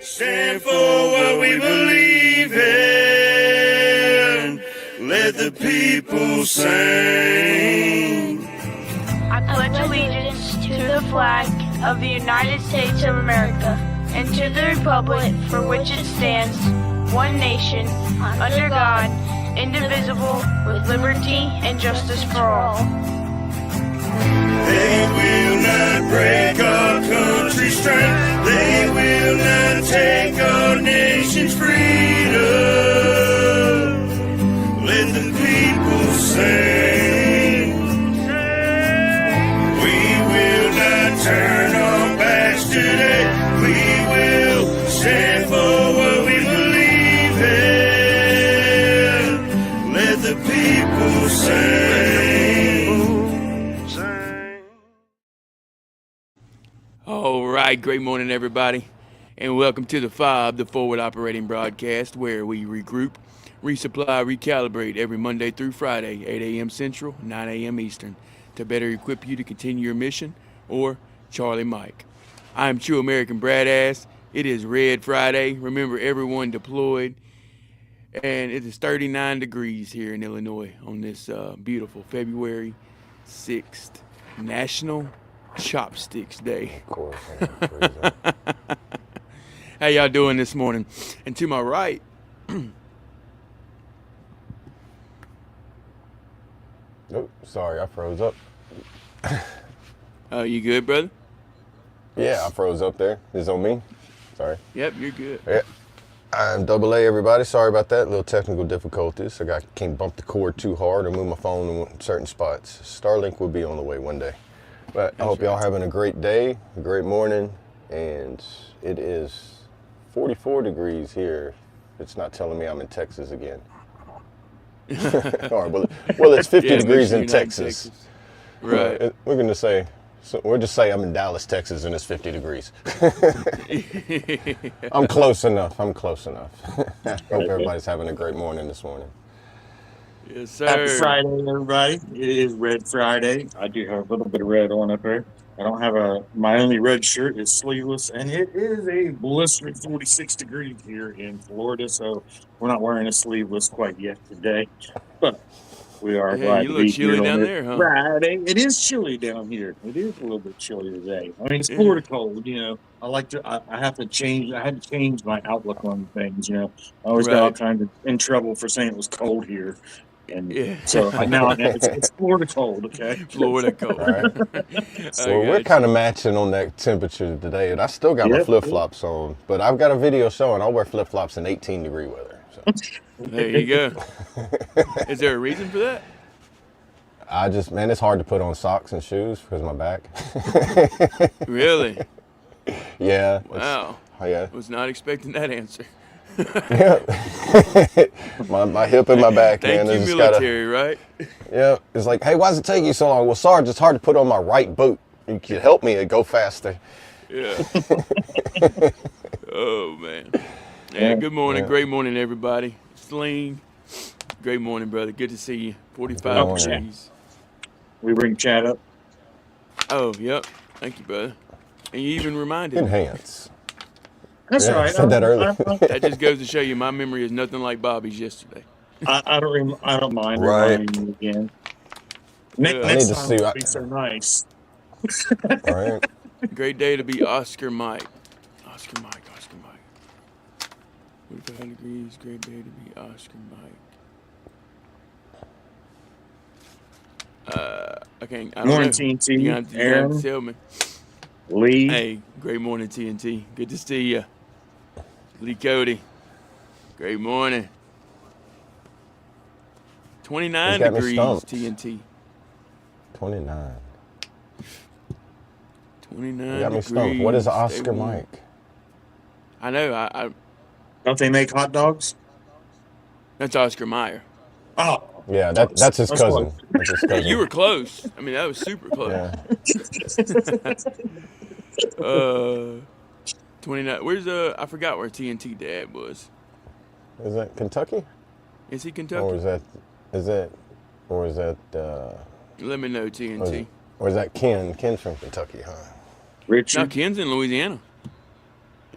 stand for what we believe in. Let the people sing. I pledge allegiance to the flag of the United States of America and to the republic for which it stands, one nation, under God, indivisible, with liberty and justice for all. They will not break our country's strength. They will not take our nation's freedom. Let the people sing. We will not turn our backs today. We will stand for what we believe in. Let the people sing. All right, great morning, everybody, and welcome to the F.O.B, the Forward Operating Broadcast, where we regroup, resupply, recalibrate every Monday through Friday, 8 a.m. Central, 9 a.m. Eastern, to better equip you to continue your mission, or Charlie Mike. I am True American Brad Ass. It is Red Friday. Remember, everyone deployed, and it is 39 degrees here in Illinois on this beautiful February 6th, National Chopsticks Day. Of course. How y'all doing this morning? And to my right, Nope, sorry, I froze up. you good, brother? Yeah, I froze up there. It's on me. Sorry. Yep, you're good. Yeah. I'm Double A, everybody. Sorry about that. Little technical difficulties. I can't bump the cord too hard or move my phone in certain spots. Starlink will be on the way one day. But I hope y'all having a great day, a great morning, and it is 44 degrees here. It's not telling me I'm in Texas again. All right, well, it's 50 degrees in Texas. Right. We're just say I'm in Dallas, Texas, and it's 50 degrees. I'm close enough. Hope everybody's having a great morning this morning. Yes, sir. Happy Friday, everybody. It is Red Friday. I do have a little bit of red on up there. I don't have my only red shirt is sleeveless, and it is a blistering 46 degrees here in Florida, so we're not wearing a sleeveless quite yet today. But we are glad you to look be chilly here down on there, huh? Friday. It is chilly down here. It is a little bit chilly today. I mean, it's Florida cold, you know. I had to change my outlook on things, you know. I always got all kinds of in trouble for saying it was cold here. And so now it's Florida cold, okay? Florida cold. All right. So we're kind of matching on that temperature today, and I still got my flip-flops on, but I've got a video showing I'll wear flip-flops in 18-degree weather. So. There you go. Is there a reason for that? It's hard to put on socks and shoes because of my back. Really? Yeah. Wow. Yeah. Was not expecting that answer. Yeah. my hip and my back, Thank man. you, military, right? Yeah. It's like, hey, why does it take you so long? Well, Sarge, it's hard to put on my right boot. You could help me go faster. Yeah. Oh, man. Yeah, good morning. Yeah. Great morning, everybody. Sling. Great morning, brother. Good to see you. 45 degrees. We bring Chad up. Oh, yep. Thank you, brother. And you even reminded me. Enhance. That's right. I said that earlier. That just goes to show you my memory is nothing like Bobby's yesterday. I don't mind Right. reminding you again. Yeah. Next time it'll be so nice. All right. Great day to be Oscar Mike. Oscar Mike. 45 degrees. Great day to be Oscar Mike. I don't Morning, know. TNT. You have to Aaron, tell me. Lee. Hey, great morning, TNT. Good to see you. Lee Cody. Great morning. 29 got me degrees, stumped. TNT. 29. 29 You got me degrees. stumped. What is Stay Oscar warm. Mike? I know. Don't they make hot dogs? That's Oscar Mayer. Oh. Yeah, that's his cousin. Close. That's his cousin. You were close. I mean, that was super close. Yeah. 29. Where's I forgot where TNT dad was. Is that Kentucky? Is he Kentucky? Or is that Let me know, TNT. or is that Ken? Ken's from Kentucky, huh? Richard. No, Ken's in Louisiana.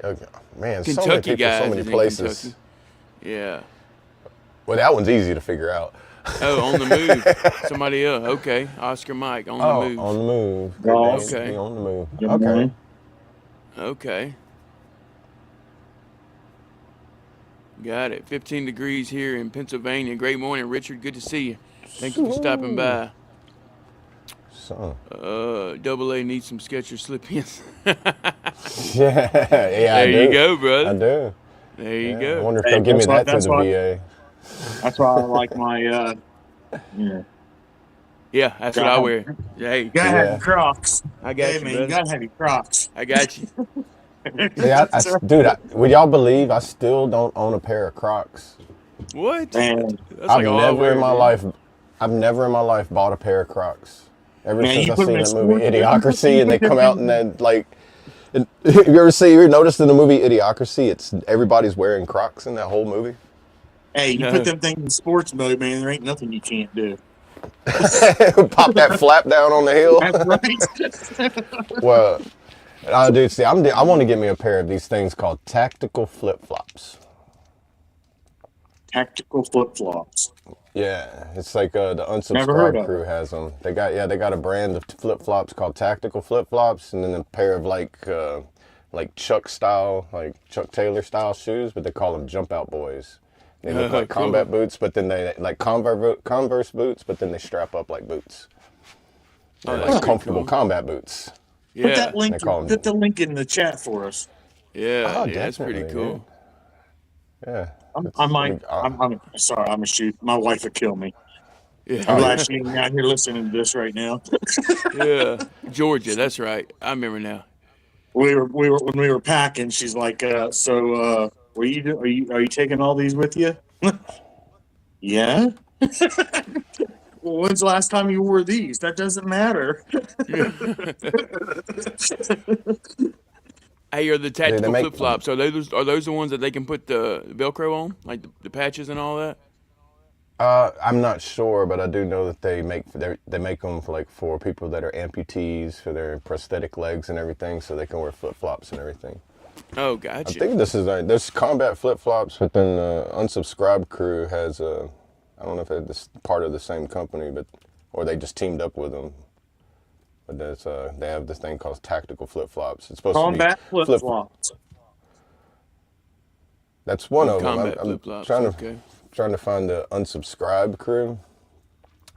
Okay. Man, so many Kentucky people, guys so many is in places. Kentucky. Yeah. Well, that one's easy to figure out. Oh, on the move. Somebody else. Okay. Oscar Mike on the Oh, move. on the move. Great day Ross, to be Okay. on the move. good Okay. morning. Okay. Got it. 15 degrees here in Pennsylvania. Great morning, Richard. Good to see you. Thank you for stopping Woo. by. So, Double A needs some Skechers slip-ins. yeah, I There you do. go, I brother. do. There you Yeah, I go. wonder if Hey, they'll give me that through that's the why VA. I like my yeah. Yeah, that's what Gotta I have, wear. Hey, gotta have your Yeah. Crocs. I Hey got you, man, you brother. gotta have your Crocs. I got you. See, That's right. dude, would y'all believe I still don't own a pair of Crocs? What? Man, That's I've like all I never in wear, my dude. life, I've never in my life bought a pair of Crocs. Ever man, since you I put them seen in that movie sports. You Idiocracy, and they put them come out and in. then like, have you ever noticed in the movie Idiocracy? It's everybody's wearing Crocs in that whole movie. Hey, you put No. them things in sports mode, man. There ain't nothing you can't do. Pop that flap down on the hill. That's right. Well, dude, see, I want to get me a pair of these things called tactical flip flops. Tactical flip flops. Yeah, it's like the Never heard Unsubscribe of crew it. has them. They got a brand of flip flops called tactical flip flops, and then a pair of like Chuck Taylor style shoes, but they call them jump out boys. They look Oh, like combat cool. boots, but then they like Converse boots, but then they strap up like boots. Oh, They're that's like Huh. pretty comfortable cool. combat boots. Put that Yeah. link. They call Put them. the link in the chat for us. Yeah, Oh, dude, that's pretty definitely, dude. cool. Yeah, I it'll might. be. I'm sorry. I'm a shoot. My wife would kill me. I'm Oh, glad Yeah. she ain't out here listening to this right now. Yeah. Georgia, that's right. I remember now. We were when we were packing. She's like, were you are you taking all these with you? Yeah. Well, when's the last time you wore these? That doesn't matter. Yeah. Hey, are the they tactical make. flip flops? Are those the ones that they can put the Velcro on, like the patches and all that? I'm not sure, but I do know that they make them for people that are amputees for their prosthetic legs and everything, so they can wear flip flops and everything. Oh, I gotcha. think there's combat flip flops, but then Unsubscribe crew has I don't know if they're this part of the same company, or they just teamed up with them. But they have this thing called tactical flip flops. It's supposed to be Combat flip flip. flops. That's one Oh, of them. combat I'm flip flops. trying to Okay. trying to find the Unsubscribe crew.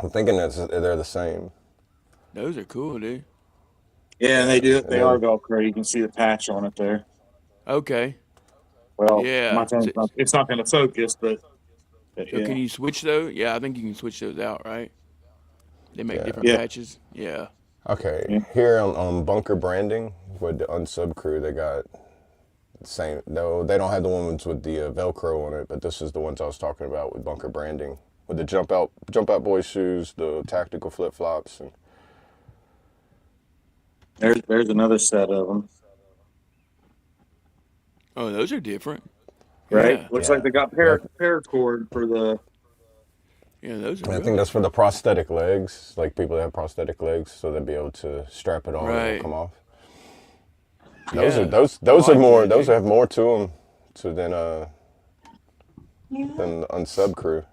I'm thinking they're the same. Those are cool, dude. Yeah, and they Yeah, do. and They are then Velcro. You can see the patch on it there. Okay. Well, my Yeah. phone's not, it's not going to focus, but So yeah, can you switch those? Yeah, I think you can switch those out, right? They make yeah. different yeah, patches. Yeah. Okay, yeah. here on Bunker Branding with the Unsub crew, they got the same. No, they don't have the ones with the Velcro on it, but this is the ones I was talking about with Bunker Branding, with the jump out boy shoes, the tactical flip flops, and There's another set of them. Oh, those are different. Right? Yeah. Looks like yeah. they got And paracord for the. Yeah, those are I real think that's for different. the prosthetic legs, like people that have prosthetic legs, so they'll be able to strap it on and Right. it'll come off. Yeah. Those I are like more. that, Those dude. have more to them than the Unsub crew.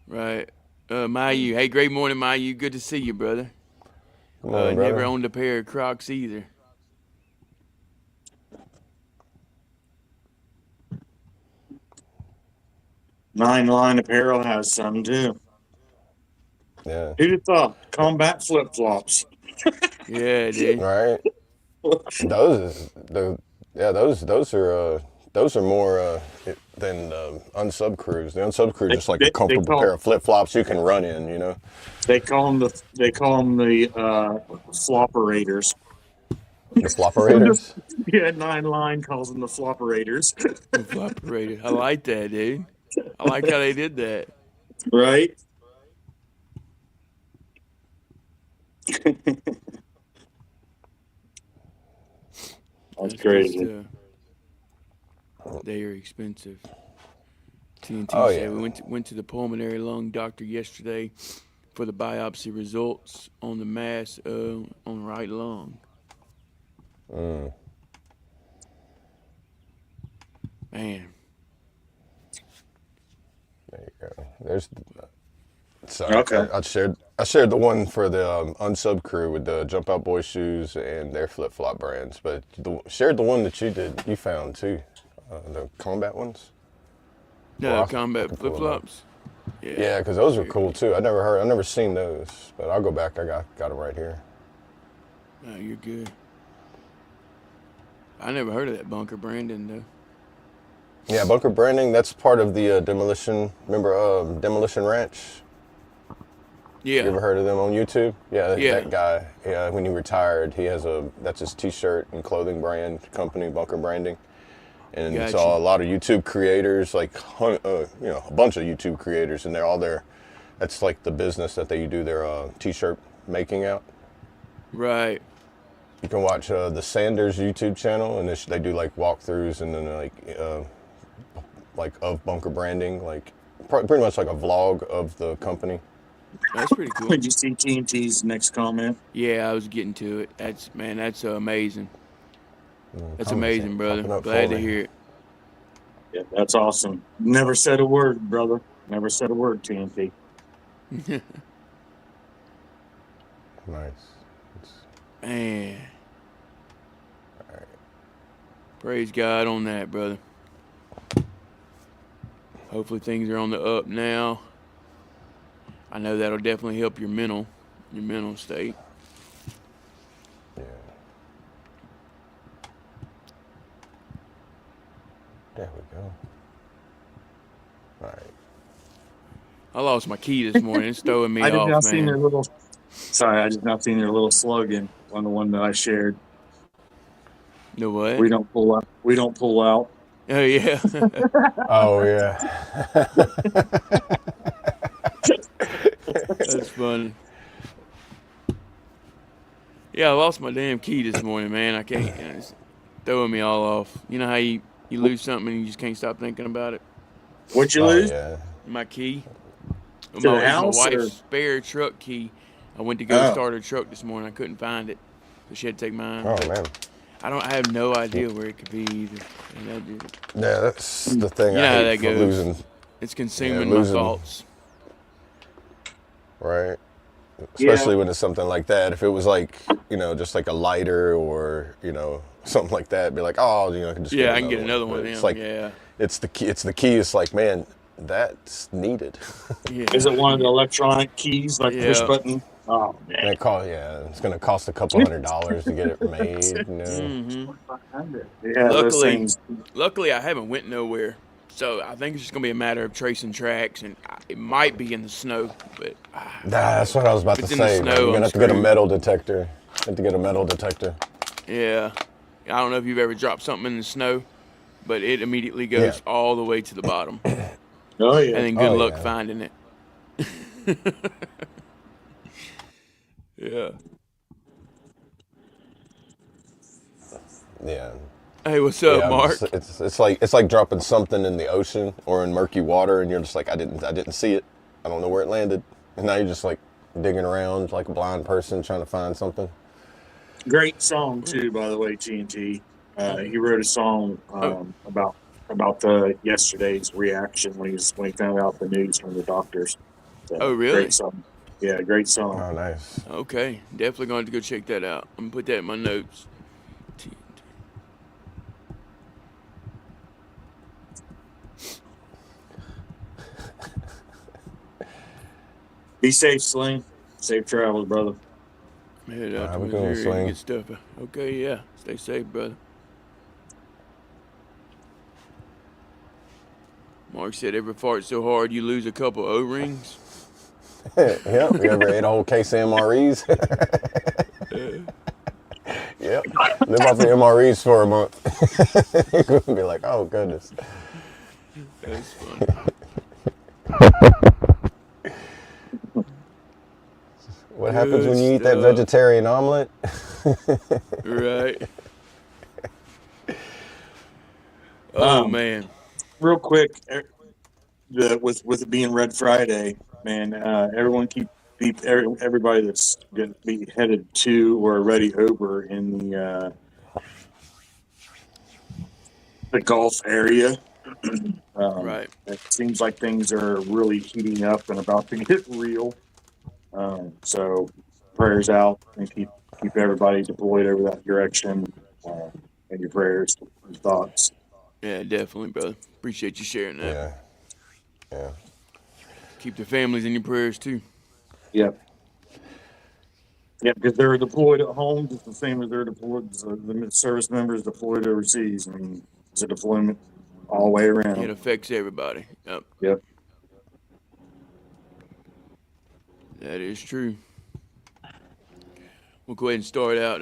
Right. Mayu. Hey, great morning, Mayu. Good to see you, brother. Come on, Never brother. owned a pair of Crocs either. Nine Line Apparel has some too. Yeah. Who'd have thought? Combat flip flops. Yeah, dude. Right. Those the yeah those are more than unsub crews. The unsub crew is They, just like a they, they comfortable pair call of flip flops you can run in. You know. they call them the flopperators. The flopperators. Yeah, Nine Line calls them the flopperators. Evaporated. I like that, dude. I like how they did that. Right? That's That's good crazy. stuff. They are expensive. TNT Oh said yeah. we went to the pulmonary lung doctor yesterday for the biopsy results on the mass on the right lung. Man. There you go. There's. So Okay. I shared the one for the unsub crew with the Jump Out Boy shoes and their flip flop brands, but shared the one that you found too, the combat ones. No, I combat can flip pull them up. flops. Yeah, because those were cool too. I've never seen those, but I'll go back. I got them right here. No, you're good. I never heard of that bunker branding though. Yeah, bunker branding. That's part of the demolition. Remember Demolition Ranch? Yeah. You ever heard of them on YouTube? Yeah, Yeah. that guy. Yeah, when he retired, that's his T-shirt and clothing brand company, Bunker Branding. And Gotcha. saw a lot of YouTube creators, like a bunch of YouTube creators, and that's like the business that they do their T-shirt making out. Right. You can watch the Sanders YouTube channel, and they do like walkthroughs and then like of Bunker Branding, like pretty much like a vlog of the company. That's pretty cool. Did you see TNT's next comment? Yeah, I was getting to it. That's amazing. That's Comments amazing, ain't brother. popping up Glad for to me. hear it. Yeah, that's awesome. Never said a word, brother. Never said a word, TNT. Nice. Man. Praise God on that, brother. Hopefully things are on the up now. I know that'll definitely help your mental state. Yeah. There we go. All right. I lost my key this morning. It's throwing me I did off, not see man. their little. Sorry, I did not see their little slogan on the one that I shared. No what? We don't pull out. We don't pull out. Oh yeah. Oh yeah. That's funny. Yeah, I lost my damn key this morning, man. I can't. It's throwing me all off. You know how you lose something and you just can't stop thinking about it? What'd you Oh lose? yeah. My key. To the house, my wife's or? spare truck key. I went to go Oh. start her truck this morning. I couldn't find it. So she had to take mine. Oh But man. I have no idea where it could be either. And Yeah, that's the thing. You know I how hate that for goes. losing. it's consuming losing- my thoughts. Right. Especially when it's something like that. If it was like, just like a lighter or, something like that, be like, oh, I can just Yeah, I can get another one. But it's Now. like, Yeah. it's the key. It's the key. It's like, man, that's needed. Yeah. Is it one of the electronic keys, like push Yeah. button? Oh man. And it's going to cost a couple $100 to get it made. Mm-hmm. Yeah, those things. Luckily, I haven't went nowhere, so I think it's just gonna be a matter of tracing tracks, and it might be in the snow. But That's what I was about to If it's in the say. Man. snow, You're I'm gonna have to get a screwed. metal detector. Have to get a metal detector. yeah, I don't know if you've ever dropped something in the snow, but it immediately goes all the way to the bottom, Oh yeah. and then good Oh, luck yeah. finding it. Yeah. Yeah. Hey, what's up, Yeah, Mark? it's like dropping something in the ocean or in murky water, and you're just like, I didn't see it. I don't know where it landed, and now you're just like digging around like a blind person trying to find something. Great song too, by the way, TNT. He wrote a song about yesterday's reaction when he found out the news from the doctors. So, Oh, really? Great song. Yeah, great song. Oh, nice. Okay, definitely going to go check that out. I'm gonna put that in my notes. Be safe, Sling. Safe travels, brother. Head out to We're going, Missouri Sling. and get stuff. Okay, yeah. Stay safe, brother. Mark said every fart so hard you lose a couple O-rings. Yep. You ever ate a whole case of MREs? Yep. Live off the MREs for a month. You're gonna be like, oh goodness. That's funny. What happens when you eat that stuff. vegetarian omelet? Right. Oh, man. Real quick, with it being Red Friday, man, everyone everybody that's going to be headed to or already over in the Gulf area, Right. It seems like things are really heating up and about to get real. So prayers out and keep everybody deployed over that direction. And your prayers and thoughts. Yeah, definitely, brother. Appreciate you sharing that. Yeah. Yeah. Keep the families in your prayers too. Yep. Yeah, because they're deployed at home just the same as they're deployed. The service members deployed overseas. I mean, it's a deployment all the way It around. affects everybody. Yep. Yep. That is true. We'll go ahead and start out,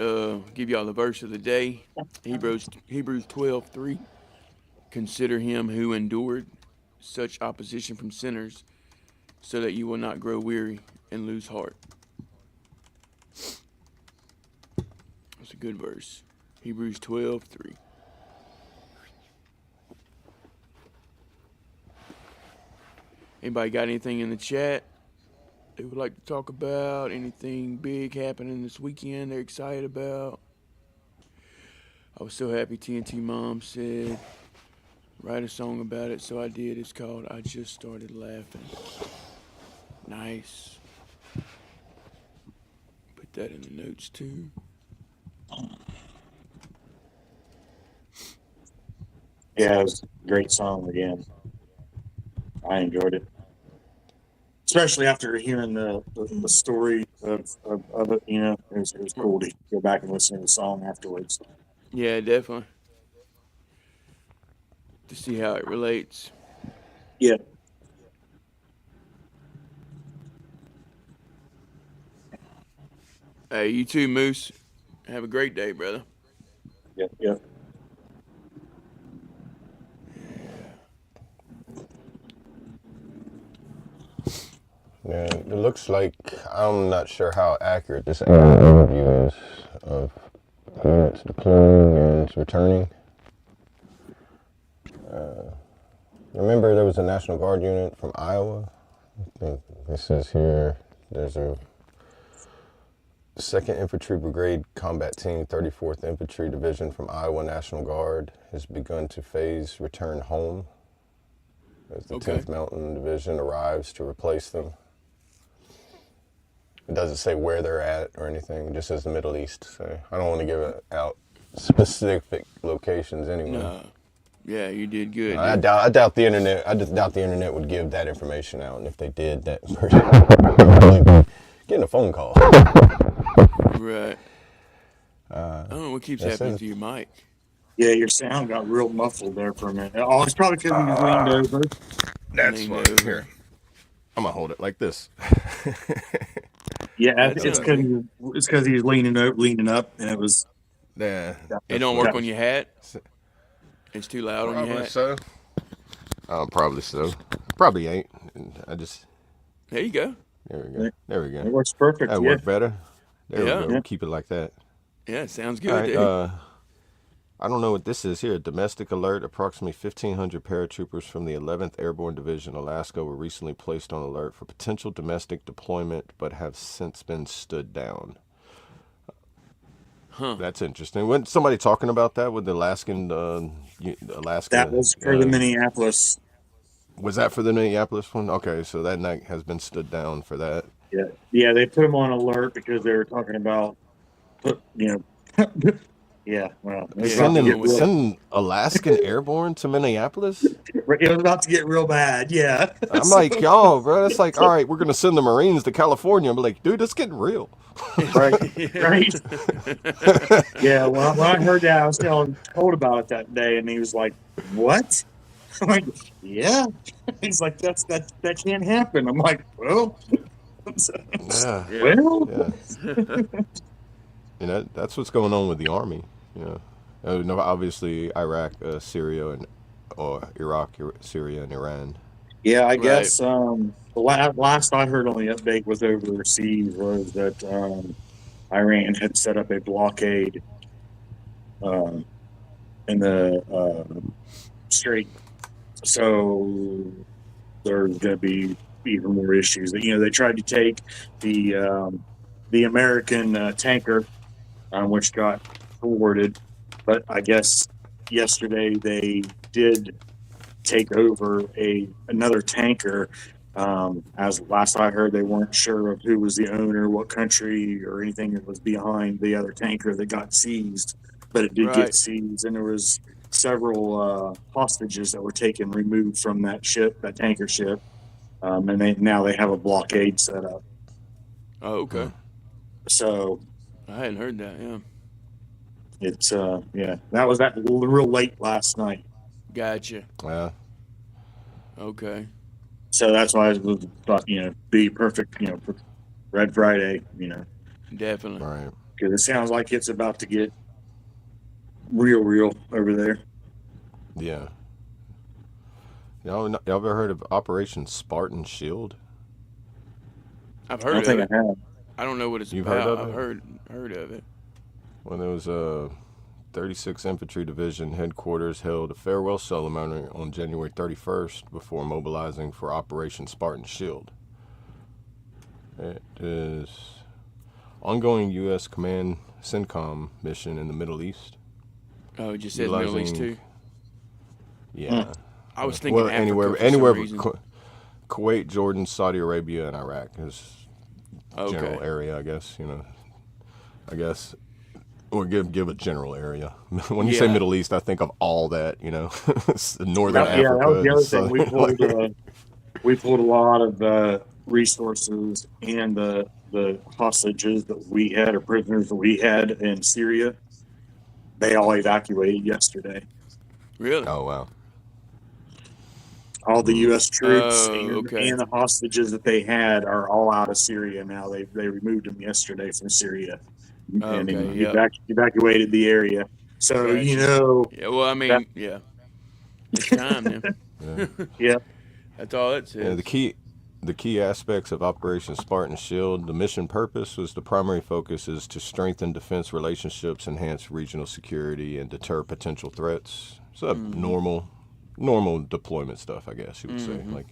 give y'all the verse of the day. Hebrews 12:3. Consider him who endured such opposition from sinners, so that you will not grow weary and lose heart. That's a good verse. Hebrews 12:3. Anybody got anything in the chat they would like to talk about? Anything big happening this weekend they're excited about? I was so happy TNT Mom said, write a song about it, so I did. It's called I Just Started Laughing. Nice. Put that in the notes too. Yeah, it was a great song again. I enjoyed it, especially after hearing the story of it. You know, it was cool to go back and listen to the song afterwards. Yeah, definitely. To see how it relates. Yeah. Hey, you too, Moose. Have a great day, brother. Yep. Yep. Yeah, it looks like, I'm not sure how accurate this overview is of units deploying and returning. Remember there was a National Guard unit from Iowa? I think it says here there's a 2nd Infantry Brigade Combat Team, 34th Infantry Division from Iowa National Guard has begun to phase return home as the 10th Mountain Division arrives to replace them. It doesn't say where they're at or anything, it just says the Middle East. So I don't want to give out specific locations anyway. No. Yeah, you did good. I doubt the internet. I just doubt the internet would give that information out, and if they did, that person would probably be getting a phone call. Right. I don't know what keeps happening to your mic. Yeah, your sound got real muffled there for a minute. Oh, it's probably because you leaned over. That's Leaned what. over. Here, I'm gonna hold it like this. Yeah, That's it's okay. because he was leaning up, and it was. Yeah. It don't work on your hat? It's too loud on your Probably hat? so. Probably so. Probably ain't. I just. There you go. There we go. There we It go. works perfect. That Yeah. worked better. There we go. Yeah. Keep it like that. Yeah, sounds good, All right. dude. I don't know what this is here. Domestic alert. Approximately 1,500 paratroopers from the 11th Airborne Division, Alaska, were recently placed on alert for potential domestic deployment, but have since been stood down. Huh. That's interesting. Wasn't somebody talking about that with the Alaskan, Alaska? That was for the Minneapolis. Was that for the Minneapolis one? Okay, so that night has been stood down for that. Yeah, yeah. They put them on alert because they were talking about, you know. Yeah, well, it was about to get real, Sending Alaskan Airborne to Minneapolis? it was about to get real bad. Yeah. I'm like, y'all, bro. It's like, all right, we're gonna send the Marines to California. I'm like, dude, it's getting real. Right. Right. Yeah. Well, when I heard that, I was told about it that day, and he was like, "What?" I'm like, "Yeah." He's like, that can't happen." I'm like, "Well." Yeah. Well. Yeah. You know, that's what's going on with the Army. You know, no, obviously Iraq, Syria, or Iraq, Syria, and Iran. Yeah, I guess the last I heard on the update was overseas was that Iran had set up a blockade in the strait, so there's going to be even more issues. You know, they tried to take the American tanker, which got forwarded, but I guess yesterday they did take over another tanker. As last I heard, they weren't sure of who was the owner, what country, or anything that was behind the other tanker that got seized. But it did get Right. seized, and there was several hostages that were taken, removed from that ship, that tanker ship, and now they have a blockade set up. Oh, okay. So I hadn't heard that. Yeah. it's that was real late last night. Gotcha. Yeah. Okay. So that's why I was thought, be perfect, for Red Friday, Definitely. Right. because it sounds like it's about to get real over there. Yeah. Y'all ever heard of Operation Spartan Shield? I've I heard don't of think it. I have. I don't know what it's You've about. heard of I've it? heard of it. When there was a 36th Infantry Division headquarters held a farewell ceremony on January 31st before mobilizing for Operation Spartan Shield. It is ongoing U.S. Command CENTCOM mission in the Middle East. Oh, it just says Middle East Utilizing- too. Yeah. I was thinking Africa anywhere for some but reason. Kuwait, Jordan, Saudi Arabia, and Iraq is general Okay. area, I guess. I guess. Or give a general area. When you say Yeah. Middle East, I think of all that, Northern Yeah, Africa. that was the and other thing. We Southern- pulled we pulled a lot of resources and the hostages that we had, or prisoners that we had in Syria. They all evacuated yesterday. Really? Oh, wow. All the U.S. troops Oh, okay. and the hostages that they had are all out of Syria now. They removed them yesterday from Syria, and Okay, then yep. evacuated the area. So Gotcha. Yeah, well, I mean, That- yeah. It's time then. yeah, That's all it says. Yeah, the key aspects of Operation Spartan Shield, the mission purpose was the primary focus is to strengthen defense relationships, enhance regional security, and deter potential threats. So normal deployment stuff, I guess you would say. Like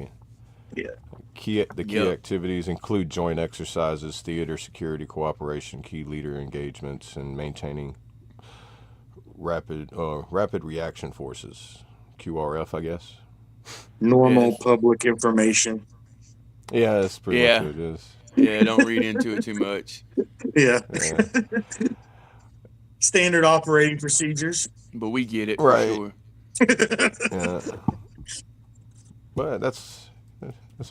yeah. key Yep. activities include joint exercises, theater security cooperation, key leader engagements, and maintaining rapid reaction forces, QRF, I guess. Normal Yes. public information. Yeah, that's pretty Yeah. much what it is. Yeah, don't read into it too much. Yeah. Yeah. Standard operating procedures. But we get it Right. for sure. Yeah. But that's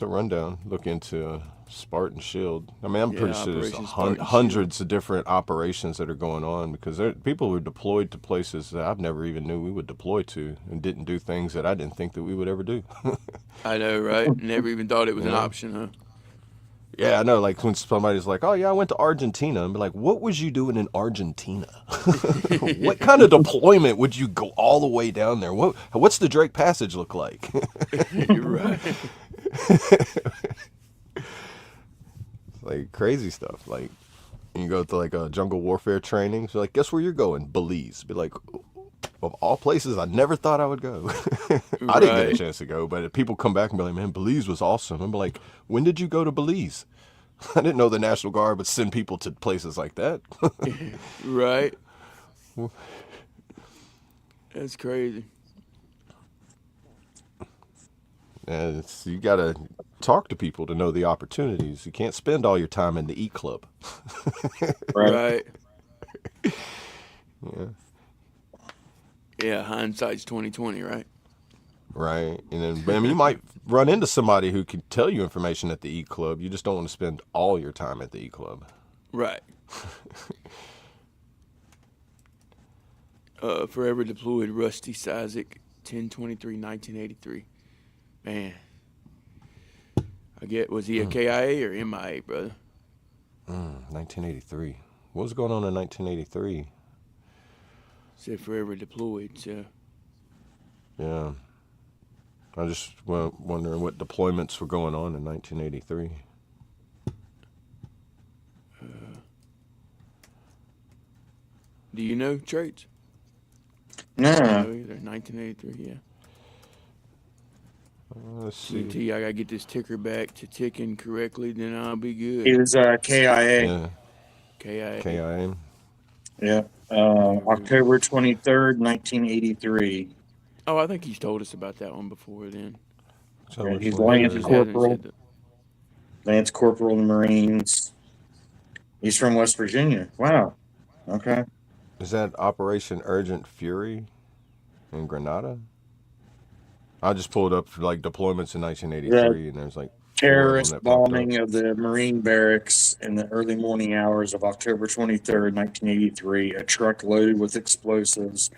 a rundown. Look into Spartan Shield. I mean, I'm Yeah, pretty sure there's Operation Spartan hundreds of different operations that are going on because people were deployed to places that I've never even knew we would deploy to and didn't do things that I didn't think that we would ever do. I know, right? Never even thought it was an Yeah. option, huh? Yeah, I know. Like when somebody's like, "Oh yeah, I went to Argentina," and be like, "What was you doing in Argentina? What kind of deployment would you go all the way down there? What's the Drake Passage look like?" You're right. Like crazy stuff. Like you go to like a jungle warfare training. So like, guess where you're going? Belize. Be like, of all places, I never thought I would go. I didn't get a Right. chance to go, but people come back and be like, "Man, Belize was awesome." I'm like, "When did you go to Belize?" I didn't know the National Guard would send people to places like that. Right. That's crazy. And you got to talk to people to know the opportunities. You can't spend all your time in the E Club. Right. Yeah. Yeah, hindsight's 2020, right? Right. And then, but, I mean, you might run into somebody who can tell you information at the E Club. You just don't want to spend all your time at the E Club. Right. Forever deployed Rusty Sizik, 10/23/1983. Man. Was he a KIA or MIA, brother? 1983. What was going on in 1983? Said forever deployed, so. Yeah. I just wondering what deployments were going on in 1983. Do you know traits? No. No, either. 1983, yeah. Let's see. CT, I gotta get this ticker back to ticking correctly, then I'll be good. He was KIA. Yeah. KIA. KIA. Yeah. October 23rd, 1983. Oh, I think he's told us about that one before. Then So Yeah, which he's one maybe is he Lance just it? hasn't Corporal. said that. Lance Corporal in the Marines. He's from West Virginia. Wow. Okay. Is that Operation Urgent Fury in Grenada? I just pulled up for like deployments in The 1983, and there's like 4 of them terrorist that popped up. bombing of the Marine barracks in the early morning hours of October 23rd, 1983. A truck loaded with explosives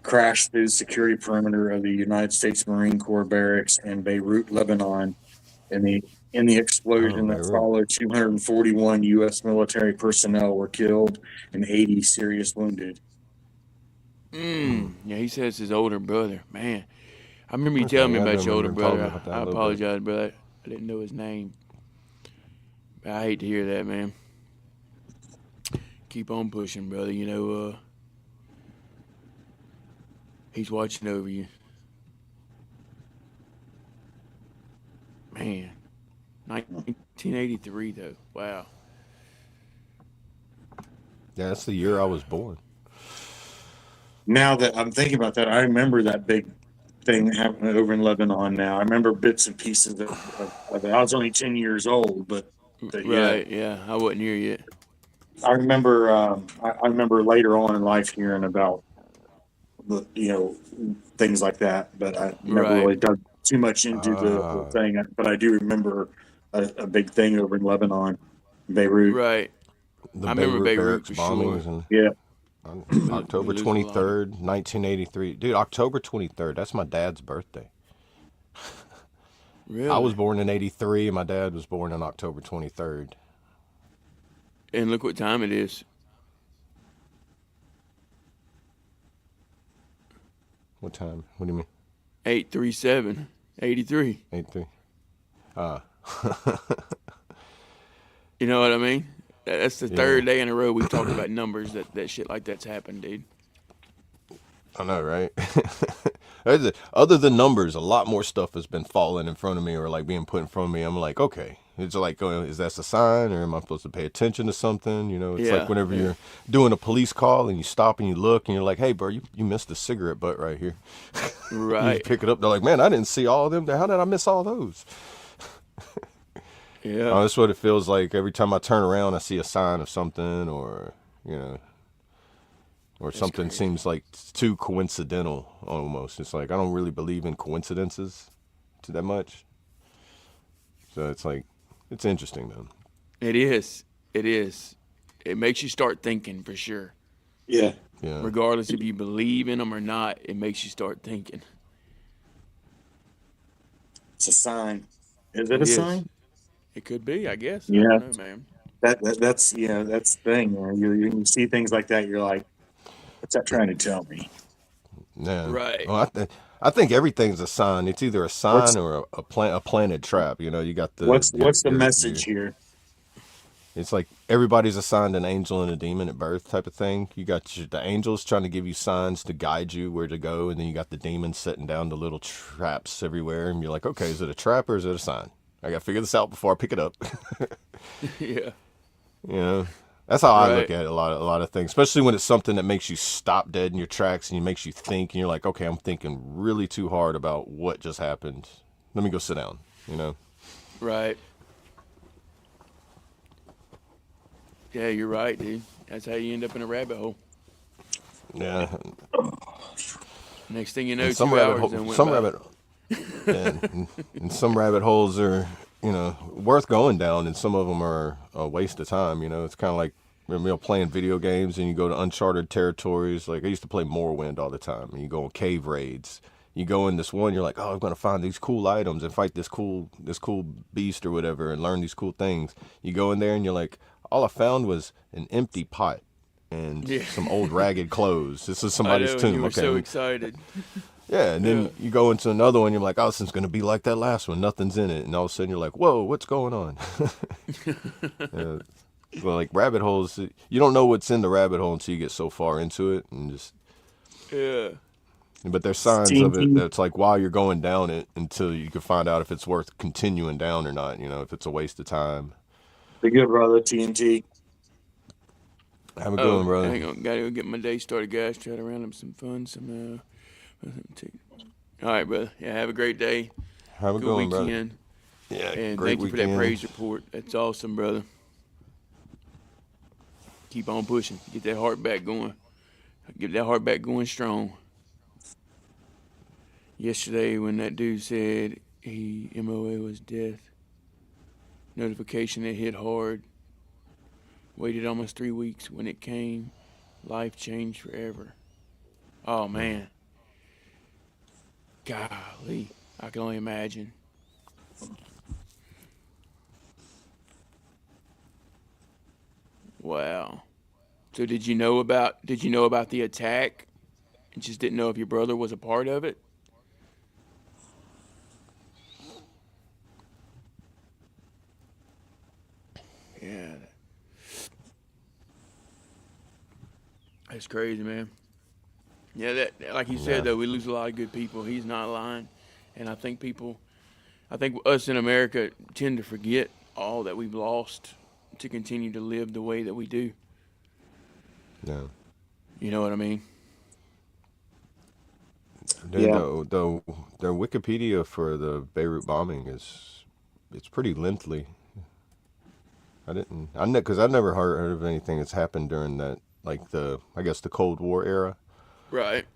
crashed through the security perimeter of the United States Marine Corps barracks in Beirut, Lebanon. In the Oh, explosion that Beirut. followed, 241 U.S. military personnel were killed and 80 serious wounded. Yeah, he says his older brother. Man, I remember you telling Okay, me yeah, I do about your older remember him telling me brother. about that I a little bit. apologize, but I didn't know his name. I hate to hear that, man. Keep on pushing, brother. He's watching over you. Man, 1983 though. Wow. Yeah, that's the year I was born. Now that I'm thinking about that, I remember that big thing happening over in Lebanon. Now I remember bits and pieces of it. I was only 10 years old, but yeah, Right. Yeah, I wasn't here yet. I remember. I remember later on in life hearing about the things like that, but I never Right. really dug too much into the Uh, thing. But I do remember a big thing over in Lebanon, Beirut. Right. the I remember Beirut Beirut barracks for sure. bombings and Yeah, on We October lose a lot of. 23rd, 1983. Dude, October 23rd, that's my dad's birthday. I was Really. born in 83 and my dad was born on October 23rd. And look what time it is. What time? What do you mean? 8:37. 83. 83. Ah, You know what I mean? That's the yeah. third day in a row we've talked about numbers that shit like that's happened, dude. I know, right? Other than numbers, a lot more stuff has been falling in front of me or like being put in front of me. I'm like, okay, it's like, is that a sign or am I supposed to pay attention to something? It's like Yeah. whenever you're doing a police call and you stop and you look and you're like, hey, bro, you missed a cigarette butt right here. You Right. pick it up. They're like, man, I didn't see all of them. How did I miss all those? Yeah. That's what it feels like every time I turn around. I see a sign of something, you know, or That's something crazy. seems like too coincidental almost. It's like I don't really believe in coincidences that much. So it's like it's interesting though. It is. It is. It makes you start thinking for sure. yeah, Yeah. Regardless if you believe in them or not, it makes you start thinking. it's a sign. Is it It a is. sign? It could be, I guess. I don't Yeah, know, man. that's the thing. You see things like that, you're like, what's that trying to tell me? Yeah. Right. Well, I think everything's a sign. It's either a sign What's or a planted trap. You got what's the message here? it's like everybody's assigned an angel and a demon at birth type of thing. You got the angels trying to give you signs to guide you where to go, and then you got the demons setting down the little traps everywhere, and you're like, okay, is it a trap or is it a sign? I got to figure this out before I pick it up. Yeah. You know, that's how I look Right. at it, a lot of things, especially when it's something that makes you stop dead in your tracks and it makes you think, and you're like, okay, I'm thinking really too hard about what just happened. Let me go sit down. Right. Yeah, you're right, dude. That's how you end up in a rabbit hole. Yeah. Next thing you know, And some 2 hours then went some by. rabbit, and some rabbit holes are, worth going down, and some of them are a waste of time. It's kind of like playing video games and you go to uncharted territories. Like I used to play Morrowind all the time, and you go on cave raids. You go in this one, you're like, oh, I'm gonna find these cool items and fight this cool beast or whatever, and learn these cool things. You go in there and you're like, all I found was an empty pot and Yeah. some old ragged clothes. This is I somebody's know, and you tomb. were Okay, so excited. yeah, and Yeah. then you go into another one, you're like, oh, this is going to be like that last one. Nothing's in it. And all of a sudden you're like, whoa, what's going on? Yeah. Well, like rabbit holes, you don't know what's in the rabbit hole until you get so far into it. Yeah. But there's signs of it TNT, that's like while you're going down it until you can find out if it's worth continuing down or not, if it's a waste of time. the good brother TNT. Have a good one, Oh, brother. hang on. Gotta go get my day started, guys. Try to round up some fun. All right, brother. Yeah, have a great day. Have a Good good one, brother. weekend. Yeah, And great thank you for that weekend. praise report. That's awesome, brother. Keep on pushing. Get that heart back going. Get that heart back going strong. Yesterday, when that dude said he MOA was death, notification that hit hard. Waited almost 3 weeks. When it came, life changed forever. Oh man, golly, I can only imagine. Wow. So did you know about the attack and just didn't know if your brother was a part of it? Yeah, that's crazy, man. Yeah, that like you said Yeah. though, we lose a lot of good people. He's not lying, and I think us in America tend to forget all that we've lost to continue to live the way that we do. Yeah. You know what I mean? The, Yeah. the the the Wikipedia for the Beirut bombing it's pretty lengthy. I know because I never heard of anything that's happened during that like I guess the Cold War era. Right.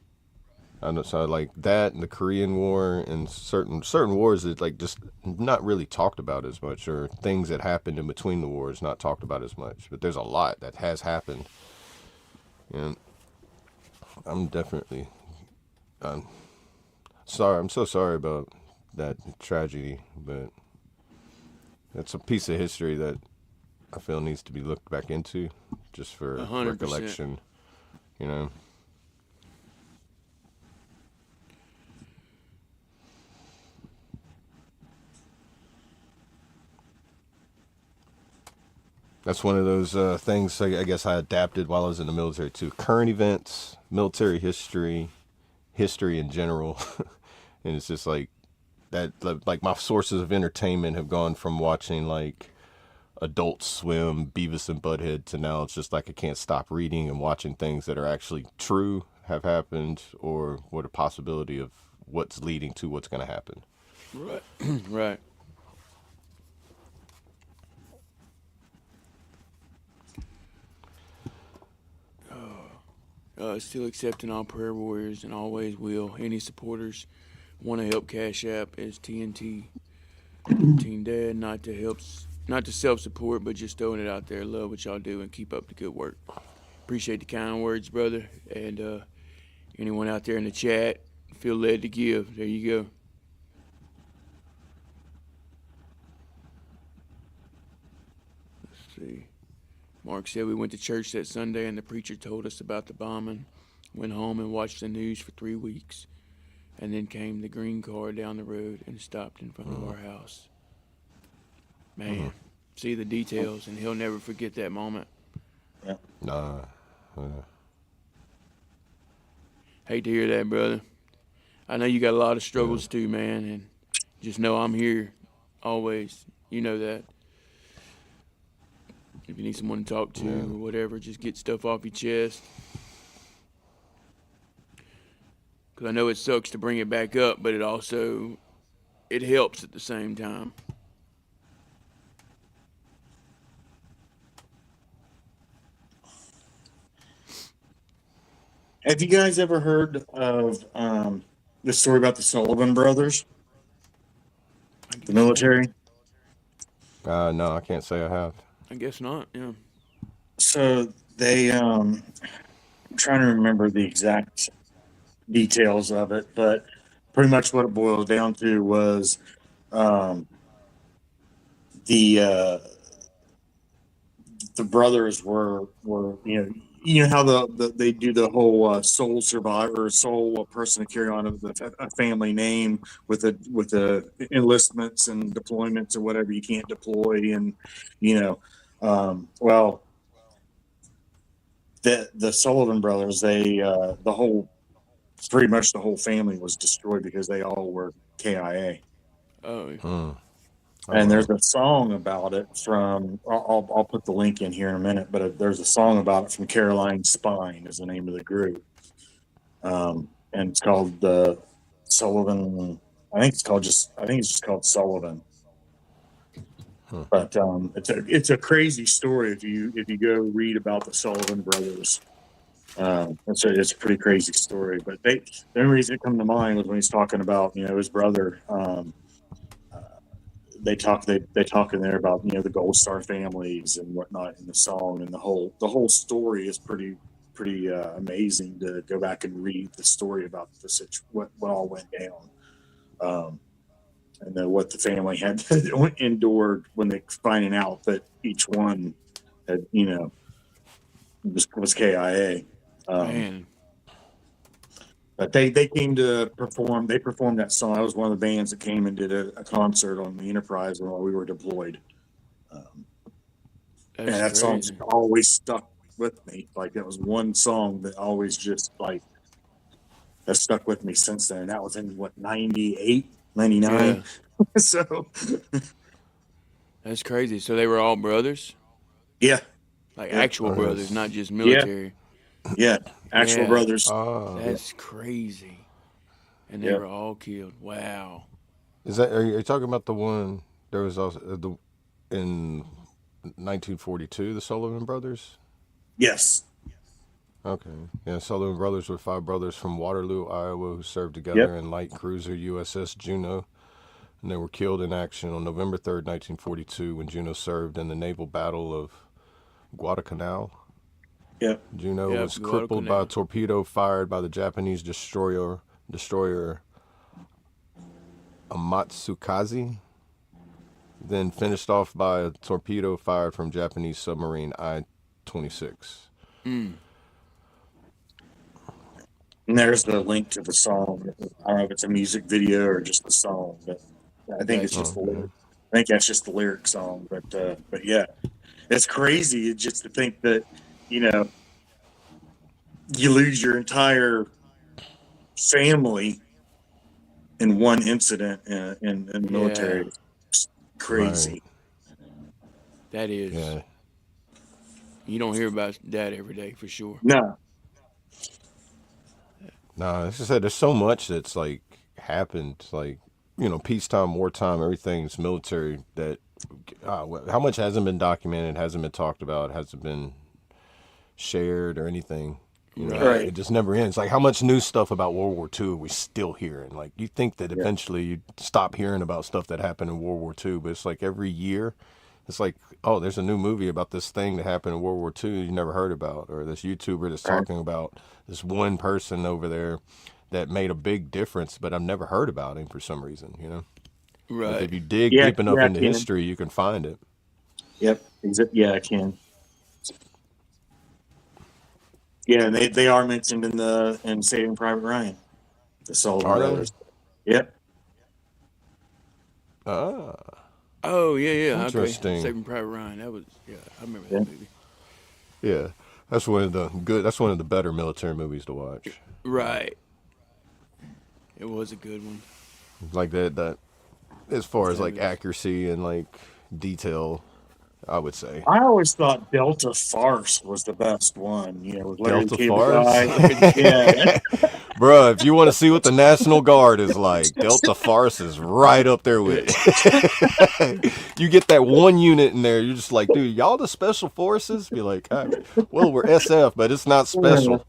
I know so like that and the Korean War and certain wars that like just not really talked about as much or things that happened in between the wars not talked about as much. But there's a lot that has happened, and I'm definitely sorry. I'm so sorry about that tragedy, but it's a piece of history that I feel needs to be looked back into just for 100%. recollection, you know. That's one of those things I guess I adapted while I was in the military too. Current events, military history, history in general. And it's just like that like my sources of entertainment have gone from watching like Adult Swim, Beavis and Butthead to now it's just like I can't stop reading and watching things that are actually true, have happened, or what a possibility of what's leading to what's going to happen. Right. Right. Still accepting all prayer warriors and always will. Any supporters want to help Cash App is TNT Teen Dad. Not to self support, but just throwing it out there. Love what y'all do and keep up the good work. Appreciate the kind words, brother. And anyone out there in the chat, feel led to give. There you go. Let's see. Mark said we went to church that Sunday and the preacher told us about the bombing. Went home and watched the news for 3 weeks. And then came the green car down the road and stopped in front of our house. Man, see the details, and he'll never forget that moment. Yeah. Nah. Hate to hear that, brother. I know you got a lot of struggles too, man, and just know I'm here always. You know that. If you need someone to talk to or whatever, just get stuff off your chest. Because I know it sucks to bring it back up, but it helps at the same time. Have you guys ever heard of the story about the Sullivan brothers, the military? No, I can't say I have. I guess not, yeah. So they, I'm trying to remember the exact details of it, but pretty much what it boils down to was um, the the brothers were you know how they do the whole sole survivor, sole person to carry on a family name with the enlistments and deployments or whatever you can't deploy, and you know well, the Sullivan brothers, they the whole pretty much the whole family was destroyed because they all were KIA. Oh, Oh, And wow. there's a song about it from I'll put the link in here in a minute, but there's a song about it from Caroline Spine is the name of the group, and it's called Sullivan. I think it's just called Sullivan. But it's a crazy story if you go read about the Sullivan brothers. It's a pretty crazy story. But the only reason it come to mind was when he's talking about his brother. They talk in there about the Gold Star families and whatnot in the song, and the whole story is pretty amazing to go back and read the story about what all went down. And then what the family had endured when they finding out that each one had was KIA. Man. But they came to perform. They performed that song. I was one of the bands that came and did a concert on the Enterprise while we were deployed. And that song's always stuck with me. Like, that was one song that always just that stuck with me since then. That was in 98, 99. Yeah. So that's crazy. So they were all brothers? Yeah. Like actual brothers, not just military. Yeah. Actual brothers. That's crazy. And they were all killed. Wow. Are you talking about the one there was also in 1942, the Sullivan brothers? Yes. Okay. Yeah, Sullivan brothers were 5 brothers from Waterloo, Iowa, who served together in light cruiser USS Juneau. And they were killed in action on November 3rd, 1942, when Juneau served in the naval battle of Guadalcanal. Yep. Juneau was crippled by a torpedo fired by the Japanese destroyer Amatsukaze, then finished off by a torpedo fired from Japanese submarine I-26. And there's the link to the song. I don't know if it's a music video or just the song, but I think it's just the lyric. I think that's just the lyric song. But yeah, it's crazy just to think that you lose your entire family in one incident in the military. Yeah. It's crazy. Right. That is. Yeah. You don't hear about that every day for sure. No. No, as I said, there's so much that's happened, peacetime, wartime, everything's military that how much hasn't been documented, hasn't been talked about, hasn't been shared or anything. Right. It just never ends. Like, how much new stuff about World War II are we still hearing? Like, you think that eventually you'd stop hearing about stuff that happened in World War II, but it's like every year, it's like, oh, there's a new movie about this thing that happened in World War II you never heard about, or this YouTuber that's talking about this one person over there that made a big difference, but I've never heard about him for some reason, Right. Like if you dig deep enough into history, you can find it. Yep. Yeah, I can. Yeah, and they are mentioned in Saving Private Ryan, the Sullivan brothers. Yep. Oh yeah. Interesting. Okay. Saving Private Ryan. That was I remember that movie. Yeah, that's one of the better military movies to watch. Right. It was a good one. Like that as far as accuracy and detail, I would say. I always thought Delta Farce was the best one. With Larry Delta King Farce? Yeah. Bruh, if you want to see what the National Guard is like, Delta Farce is right up there with it. You get that one unit in there, you're just like, dude, y'all the Special Forces? Be like, well, we're SF, but it's not special.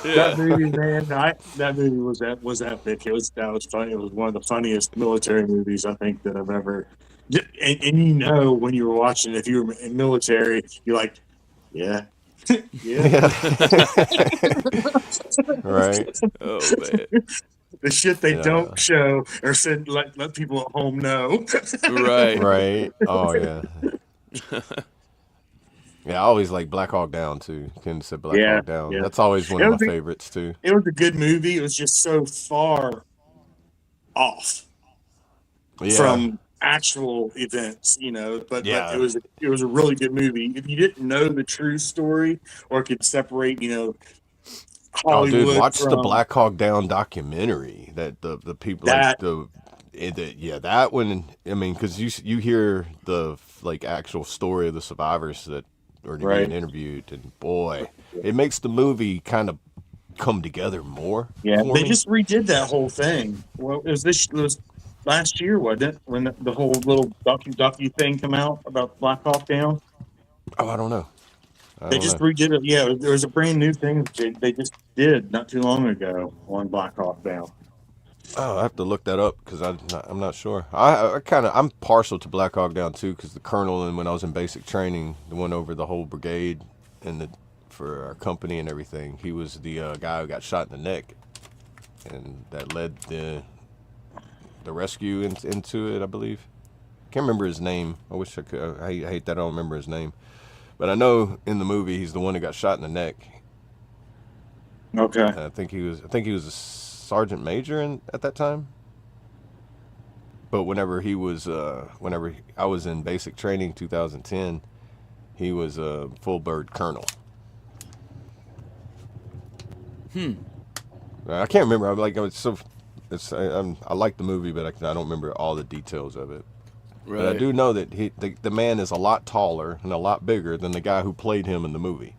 That movie, man, that movie was epic. That was funny. It was one of the funniest military movies I think that I've ever. And when you were watching, if you were in military, you're like, yeah. Right. Oh man. The shit they don't show or send let people at home know. Right. Oh yeah. Yeah, I always like Black Hawk Down too. Ken said Black Hawk Down. Yeah. That's always one of my favorites too. It was a good movie. It was just so far off from actual events, but it was a really good movie. If you didn't know the true story or could separate, Hollywood. Oh, dude, watch the Black Hawk Down documentary. That the people that one. I mean, because you hear the actual story of the survivors that are being interviewed, and boy, it makes the movie kind of come together more. Yeah, for they me. just redid that whole thing. Well, it was last year, wasn't it? When the whole little docu thing come out about Black Hawk Down. Oh, I don't know. I They don't just know. redid it. Yeah, there was a brand new thing that they just did not too long ago on Black Hawk Down. Oh, I have to look that up because I'm not sure. I'm partial to Black Hawk Down too because the colonel, and when I was in basic training, the one over the whole brigade and for our company and everything, he was the guy who got shot in the neck, and that led the rescue into it, I believe. Can't remember his name. I wish I could. I hate that I don't remember his name, but I know in the movie he's the one who got shot in the neck. Okay. I think he was a sergeant major at that time. But whenever I was in basic training 2010, he was a full bird colonel. I can't remember. I like the movie, but I don't remember all the details of it. Right. But I do know that the man is a lot taller and a lot bigger than the guy who played him in the movie.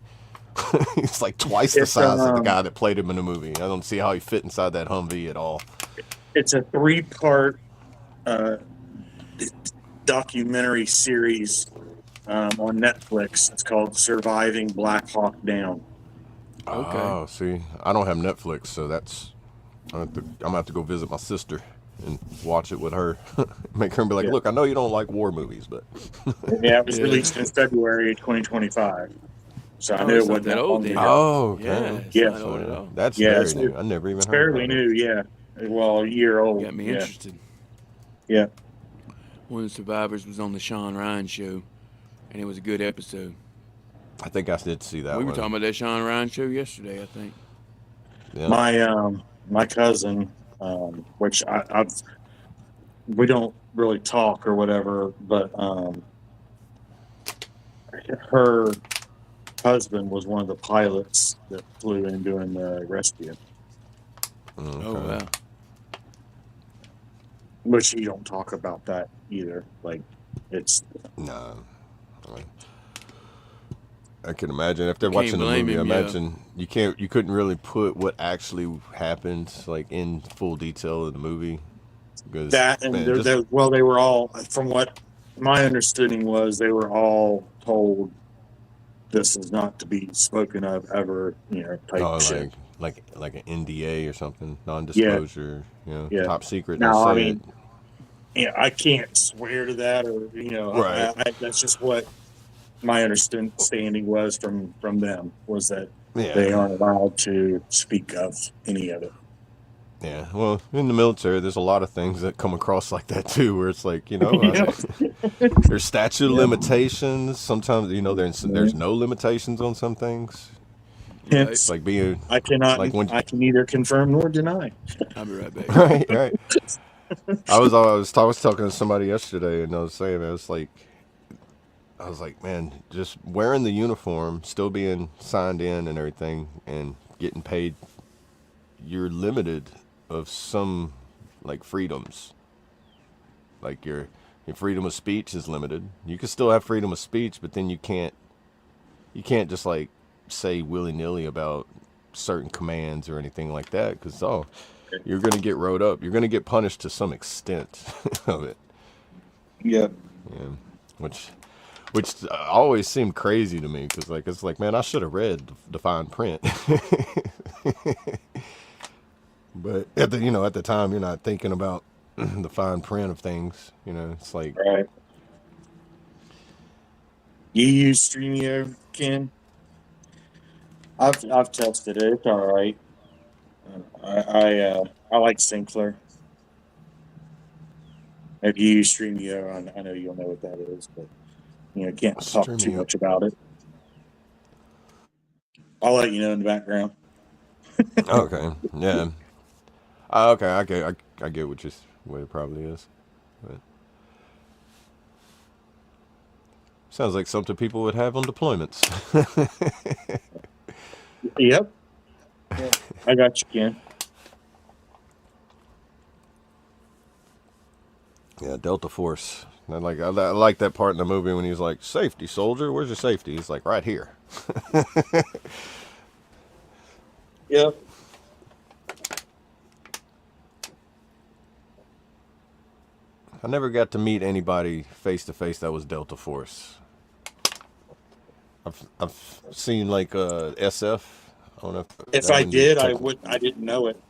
He's like twice the size of the guy that played him in the movie. I don't see how he fit inside that Humvee at all. It's a 3-part documentary series on Netflix. It's called Surviving Black Hawk Down. Okay. Oh, see, I don't have Netflix, so I'm gonna have to go visit my sister and watch it with her. Make her be like, Yeah. look, I know you don't like war movies, but Yeah, it was Yeah. released in February 2025. So I Oh, knew it's it not wasn't that old long then. ago. oh, okay. Yeah, it's Yeah. not old at all. That's Yeah, very it's- new. I never even It's heard fairly of it. new, yeah. Well, a year old. Got me yeah. interested. Yeah. One of the survivors was on the Sean Ryan show, and it was a good episode. I think I did see that We were one. talking about that Sean Ryan show yesterday, I think. Yeah. My cousin, which we don't really talk or whatever, but her husband was one of the pilots that flew in doing the rescue, Okay. Oh, wow. which you don't talk about that either. Like, it's No. I can imagine if they're You can't watching the blame movie. I him, yeah. imagine you couldn't really put what actually happened like in full detail in the movie. Because that, and man, they were all, from what my understanding was, they were all told this is not to be spoken of ever, type shit. like an NDA or something, non-disclosure, Yeah. top secret. Now, don't I say mean, I can't swear to that, or Right. that's just what my understanding was from them, was that it. they Yeah, aren't allowed to speak of any of it. yeah. Well, in the military, there's a lot of things that come across like that too, where it's like Yeah. there's statute of limitations. Sometimes there's no limitations on some things. Right. It's like being I cannot. Like when- I can neither confirm nor deny. I'll be right back. right. I was talking to somebody yesterday, and I was saying I was like, man, just wearing the uniform, still being signed in and everything, and getting paid, you're limited of some like freedoms. Like your freedom of speech is limited. You can still have freedom of speech, but then you can't just like say willy-nilly about certain commands or anything like that, because you're gonna get rode up. You're gonna get punished to some extent of it. Yeah. Yeah, which always seemed crazy to me, because it's like, man, I should have read the fine print. But at the time, you're not thinking about the fine print of things. It's like, Right. You use Streamio, Ken? I've tested it. It's all right. I like Sinclair. If you use Streamio, I know you'll know what that is, but can't talk too Streamio. much about it. I'll let you know in the background. okay, yeah, okay, I get what it probably is. But sounds like something people would have on deployments. Yep. I got you, Ken. Yeah, Delta Force. I like that part in the movie when he's like, "Safety, soldier, where's your safety?" He's like, "Right here." Yep. I never got to meet anybody face to face that was Delta Force. I've seen like SF. I don't know if If that I wouldn't be did, I didn't know it.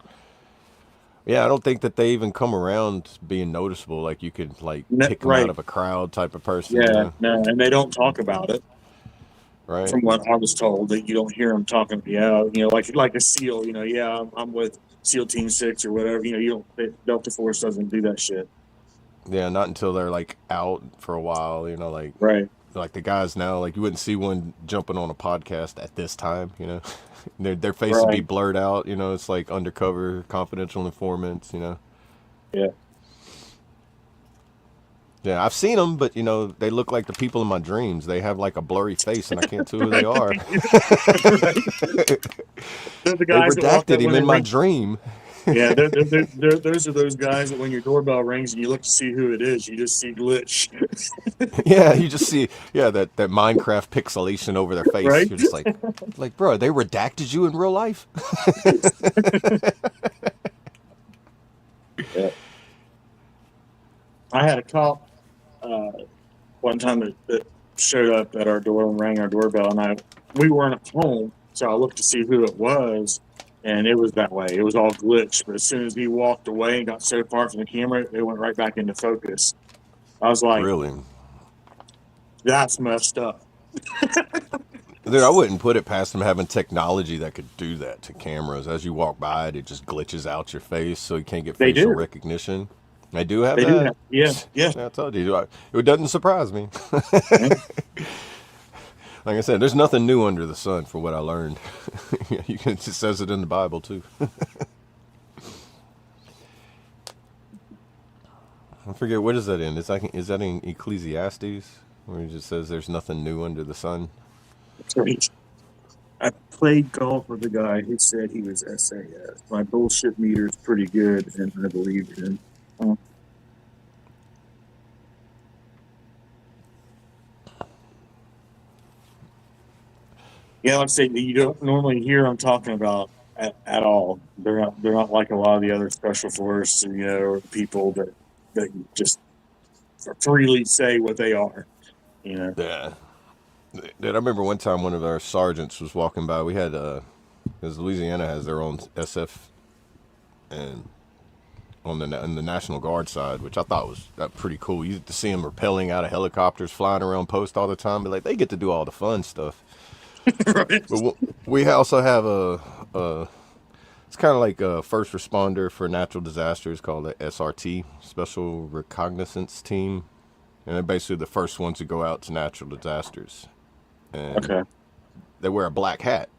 Yeah, I don't think that they even come around being noticeable. Like you could like pick them out Right. of a crowd type of person, you Yeah. know? No, and they don't talk about it. Right? From what I was told, that you don't hear them talking. Yeah, like a SEAL. Yeah, I'm with SEAL Team 6 or whatever. You don't. Delta Force doesn't do that shit. Yeah, not until they're like out for a while, Right. like the guys now, like you wouldn't see one jumping on a podcast at this time, their face would be Right. blurred out, it's like undercover confidential informants. Yeah. Yeah, I've seen them, but they look like the people in my dreams. They have like a blurry face, and I can't tell who they are. Right. They're the They guys that walk redacted up him when they in my ring. dream. Yeah, those are those guys that when your doorbell rings and you look to see who it is, you just see glitch. Yeah, you just see, that Minecraft pixelation over their face. Right? You're just like, bro, they redacted you in real life. Yeah. I had a cop one time that showed up at our door and rang our doorbell, and we weren't at home, so I looked to see who it was, and it was that way. It was all glitched, but as soon as he walked away and got so far from the camera, it went right back into focus. I was like, Really? that's messed up. Dude, I wouldn't put it past them having technology that could do that to cameras. As you walk by it, just glitches out your face so you can't get They facial do. recognition. They do have They do that. have, yeah, yeah. I told you, it doesn't surprise me. Yeah. Like I said, there's nothing new under the sun for what I learned. It just says it in the Bible too. I forget, what is that in? Is that in Ecclesiastes, where it just says there's nothing new under the sun? That's right. I played golf with a guy who said he was SAS. My bullshit meter is pretty good, and I believed him. Yeah, like I say, you don't normally hear them talking about at all. They're not like a lot of the other special forces, or people that just freely say what they are. Yeah. Dude, I remember one time one of our sergeants was walking by. We had, because Louisiana has their own SF, and on the National Guard side, which I thought was pretty cool. You get to see them rappelling out of helicopters, flying around post all the time. But like they get to do all the fun stuff. Right. But we also have it's kind of like a first responder for natural disasters called the SRT, Special Reconnaissance Team, and they're basically the first ones to go out to natural disasters. And Okay. they wear a black hat.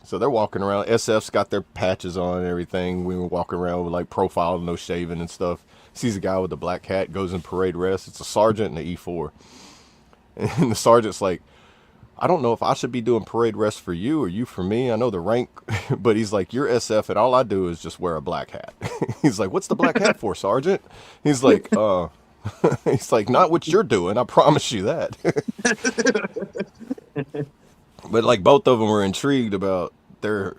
So they're walking around. SF's got their patches on and everything. We were walking around with like profile, no shaving and stuff. Sees a guy with a black hat, goes in parade rest. It's a sergeant and an E4. And the sergeant's like, I don't know if I should be doing parade rest for you or you for me. I know the rank, but he's like, you're SF and all I do is just wear a black hat. He's like, what's the black hat for, Sergeant? He's like, he's like, not what you're doing. I promise you that. But like both of them were intrigued about their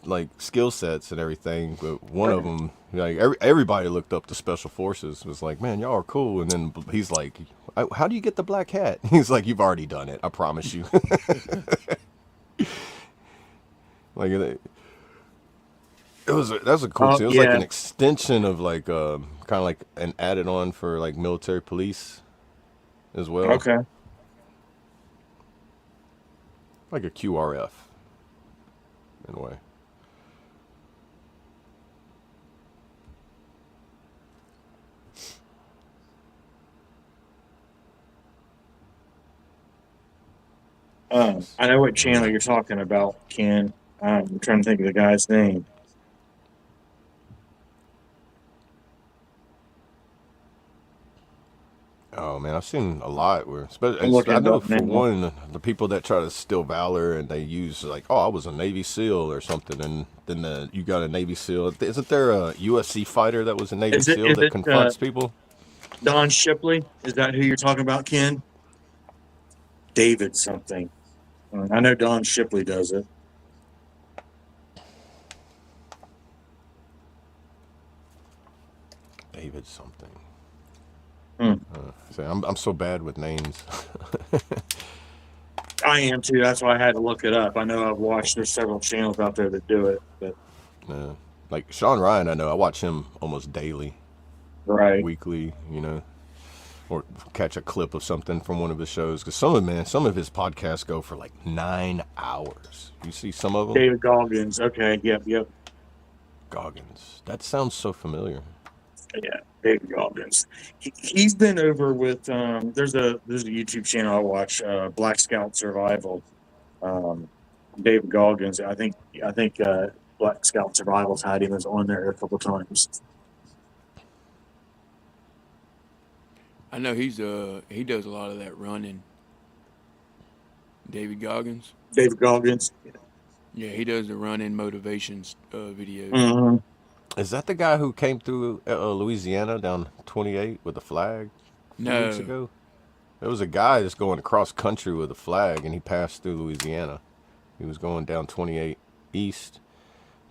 like skill sets and everything. But one of them, like everybody looked up to Special Forces, was like, man, y'all are cool. And then he's like, how do you get the black hat? He's like, you've already done it. I promise you. Like that was a cool scene. It was like an extension of like kind of like an added on for like military police as well. Okay. Like a QRF in a way. I know what channel you're talking about, Ken. I'm trying to think of the guy's name. Oh man, I've seen a lot where, I'm looking I know up for now. one, the people that try to steal valor and they use like, oh, I was a Navy SEAL or something, and then you got a Navy SEAL. Isn't there a UFC fighter that was a Navy SEAL that confronts people? Don Shipley? Is that who you're talking about, Ken? David something. I know Don Shipley does it. David something. Hmm. See, I'm so bad with names. I am too. That's why I had to look it up. I know I've watched. There's several channels out there that do it, but Like Sean Ryan, I know I watch him almost daily, right. weekly, or catch a clip of something from one of his shows. Because some of his podcasts go for like 9 hours. You see some of them? David Goggins. Okay. Yep. Goggins. That sounds so familiar. Yeah, David Goggins. He's been over with. There's a YouTube channel I watch. Black Scout Survival. Um, David Goggins. I think Black Scout Survival's had him as on there a couple times. I know he does a lot of that running. David Goggins. David Goggins. Yeah, he does the running motivations videos. Mm-hmm. Is that the guy who came through Louisiana down 28 with a flag a few weeks No, ago? There was a guy that's going across country with a flag, and he passed through Louisiana. He was going down 28 east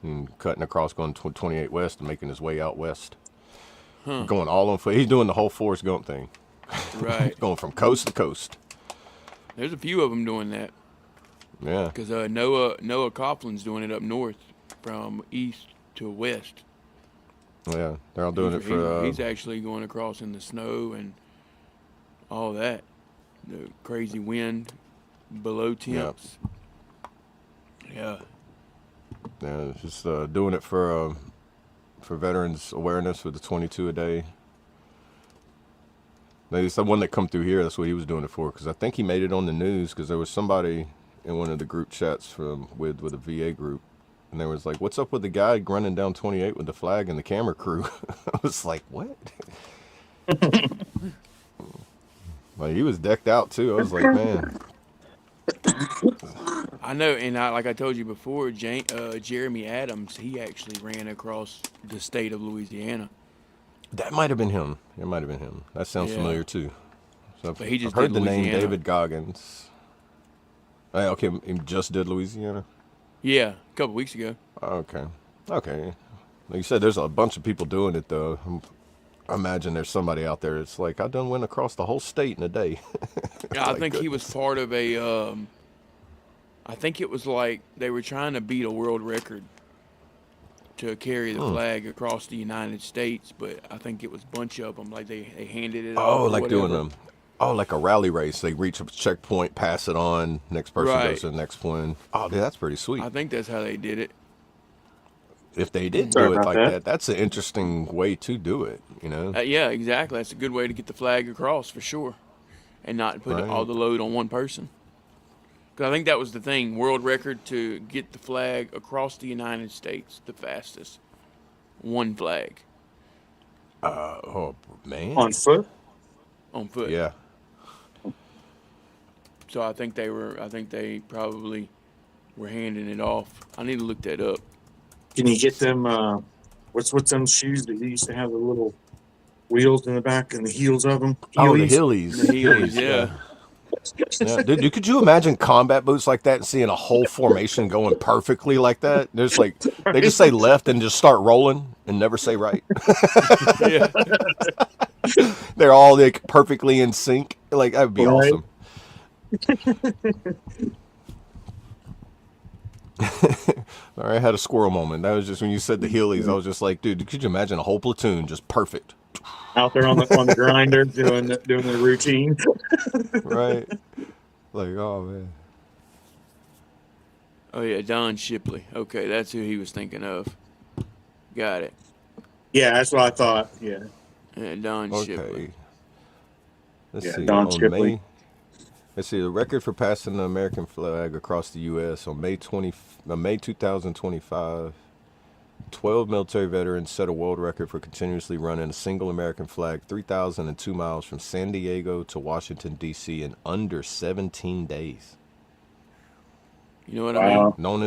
and cutting across, going 28 west and making his way out west. Going all on foot. He's doing the whole Forrest Gump thing. right. Going from coast to coast. There's a few of them doing that. Yeah. Because Noah Coughlin's doing it up north from east to west. Yeah. They're all doing it for... He's actually going across in the snow and all that. The crazy wind, below temps. Yeah. Yeah, just doing it for veterans awareness with the 22 a day. There's the one that come through here. That's what he was doing it for. Because I think he made it on the news. Because there was somebody in one of the group chats with a VA group, and they was like, "What's up with the guy running down 28 with the flag and the camera crew?" I was like, "What?" Like he was decked out too. I was like, "Man." I know, and like I told you before, Jeremy Adams, he actually ran across the state of Louisiana. That might have been him. It might have been him. That sounds Yeah. familiar too. So But he just I've heard did the name Louisiana. David Goggins. Okay, he just did Louisiana. Yeah, a couple weeks ago. Okay. Like you said, there's a bunch of people doing it though. I imagine there's somebody out there that's like, I done went across the whole state in a day. Yeah, I Like, think he was part of a. I think it was like they were trying to beat a world record to carry the flag across the United States, but I think it was a bunch of them. Like they handed it off. Oh, or like whatever. doing them. Oh, like a rally race. They reach a checkpoint, pass it on. Next person Right. goes to the next one. Oh, dude, that's pretty sweet. I think that's how they did it. If they did Sorry do it about like that. that, that's an interesting way to do it. Yeah, exactly. That's a good way to get the flag across for sure, and not put Right. all the load on one person. Because I think that was the thing, world record to get the flag across the United States the fastest. One flag Oh man. On foot. on foot. Yeah. So I think they probably were handing it off. I need to look that up. Can you get them? What's them shoes that used to have the little wheels in the back and the heels of them? Oh, the Heelys? Heelys. The Heelys, yeah. Yeah. Dude, could you imagine combat boots like that and seeing a whole formation going perfectly like that? There's like they just say left and just start rolling and never say right. Yeah. They're all like perfectly in sync. Like that would be Right. awesome. All right, I had a squirrel moment. That was just when you said the Heelys. I was just like, dude, could you imagine a whole platoon just perfect? Out there on the grinder doing the routine. Right? Like, oh man. Oh yeah, Don Shipley. Okay, that's who he was thinking of. Got it. Yeah, that's what I thought. Yeah. Don Shipley. Okay. Let's Yeah, see. Don on Shipley. May, let's see. The record for passing the American flag across the U.S. on May 2025. 12 military veterans set a world record for continuously running a single American flag 3,002 miles from San Diego to Washington, D.C. in under 17 days. You know what I mean? Wow. Known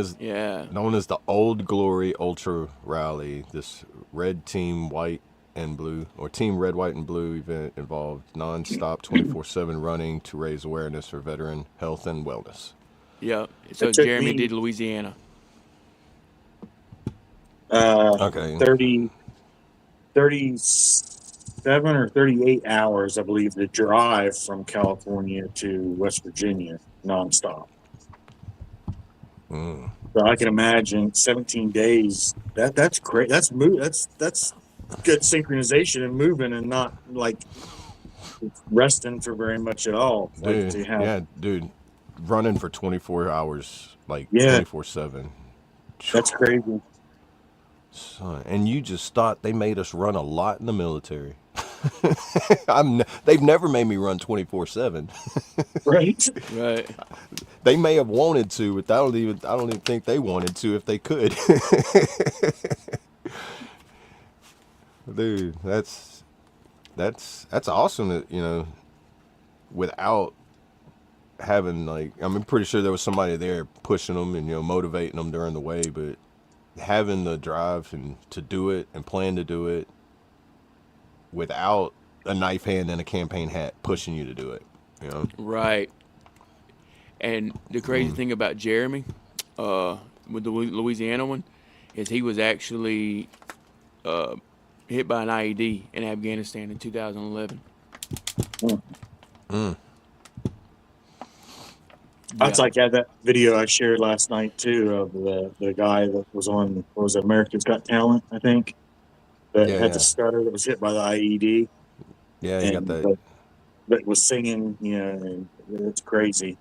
as the Old Glory Ultra Rally, this red team white and blue, or team red, white, and blue event involved non-stop 24/7 running to raise awareness for veteran health and wellness. Yeah. So It took Jeremy me- did Louisiana. Okay. 30 37 or 38 hours, I believe, to drive from California to West Virginia nonstop. So I can imagine 17 days. That's great. That's good synchronization and moving and not like resting for very much at all. Like Dude, to have, yeah, dude, running for 24 hours, like yeah, 24/7. that's crazy. Son, and you just thought they made us run a lot in the military. They've never made me run 24/7. Right? Right. They may have wanted to, but I don't even think they wanted to if they could. Dude, that's awesome that, without having, like, I'm pretty sure there was somebody there pushing them and, motivating them during the way, but having the drive and to do it and plan to do it without a knife hand and a campaign hat pushing you to do it, Right. And the crazy thing about Jeremy, with the Louisiana one, is he was actually hit by an IED in Afghanistan in 2011. That's like that video I shared last night too of the guy that was on, what was it, America's Got Talent, I think, that had the stutter that was hit by the IED. Yeah, you got that. But was singing, and it's crazy.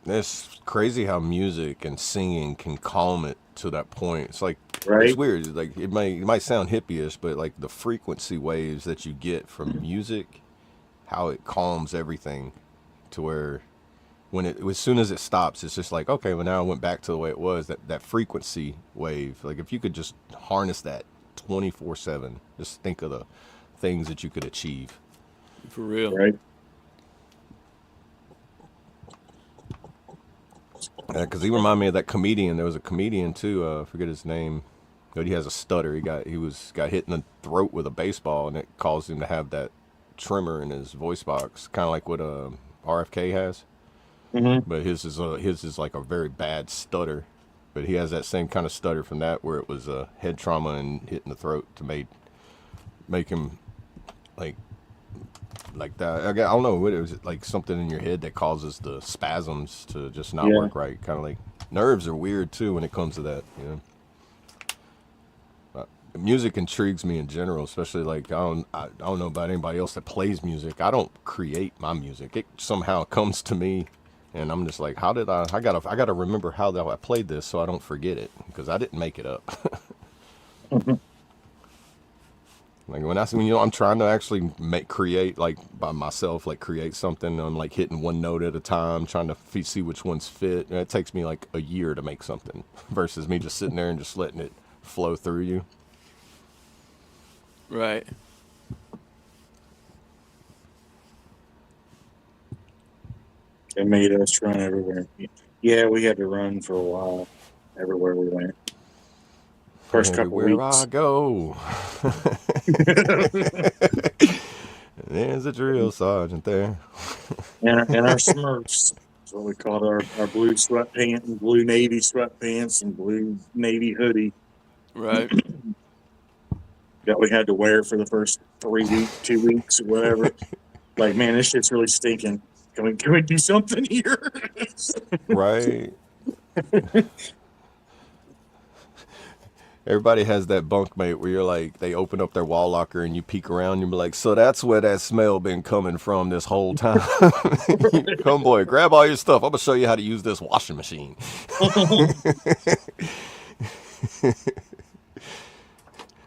It's crazy how music and singing can calm it to that point. It's like, Right? it's weird. Like it might sound hippie-ish, but like the frequency waves that you get from music, how it calms everything to where as soon as it stops, it's just like, okay, well now I went back to the way it was. That frequency wave. Like if you could just harness that 24/7, just think of the things that you could achieve. For real. Right? Because he reminded me of that comedian. There was a comedian too. I forget his name. But he has a stutter. He got hit in the throat with a baseball, and it caused him to have that tremor in his voice box, kind of like what RFK has. Mm-hmm. But his is like a very bad stutter. But he has that same kind of stutter from that, where it was a head trauma and hit in the throat to make him like that. I don't know what it was, like something in your head that causes the spasms to just not work right. Kind of like nerves are weird too when it comes to that. Music intrigues me in general, especially like I don't know about anybody else that plays music. I don't create my music. It somehow comes to me, and I'm just like, how did I gotta remember how I played this so I don't forget it, because I didn't make it up. Like when I'm trying to actually create like by myself, like create something, I'm like hitting one note at a time, trying to see which ones fit. And it takes me like a year to make something versus me just sitting there and just letting it flow through you. Right. It made us run everywhere. Yeah, we had to run for a while everywhere we went. First couple Everywhere weeks. I go. There's a drill sergeant there. and our Smurfs. That's what we called our blue sweatpants and blue navy sweatpants and blue navy hoodie Right. that we had to wear for the first 3 weeks, 2 weeks, or whatever. Like, man, this shit's really stinking. Can we do something here? Right. Everybody has that bunkmate where you're like, they open up their wall locker and you peek around and you be like, so that's where that smell been coming from this whole time. Come boy, grab all your stuff. I'm gonna show you how to use this washing machine.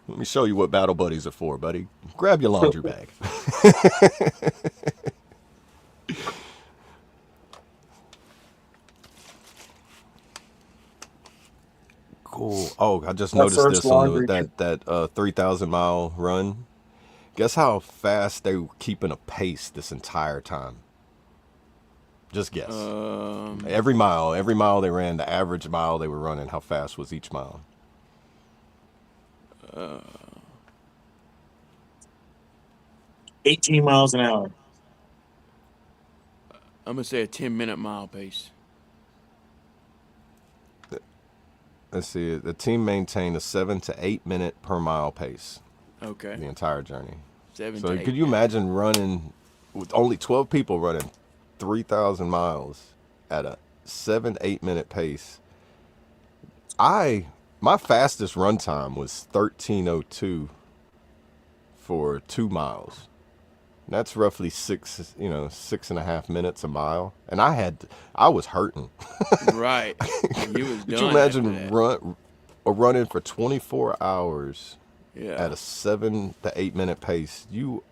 Let me show you what battle buddies are for, buddy. Grab your laundry bag. Cool. Oh, I just noticed this on that 3,000 mile run. Guess how fast they were keeping a pace this entire time? Just guess. Every mile they ran, the average mile they were running, how fast was each mile? 18 miles an hour. I'm gonna say a 10-minute mile pace. Let's see. The team maintained a 7 to 8 minute per mile pace Okay. the entire journey. 7 So to 8 could you minutes. imagine running with only 12 people running 3,000 miles at a 7-8 minute pace? My fastest run time was 13:02 for 2 miles. That's roughly 6.5 minutes a mile, and I was hurting. Right. And you was Could you done after imagine that. running for 24 hours Yeah. at a 7 to 8 minute pace? You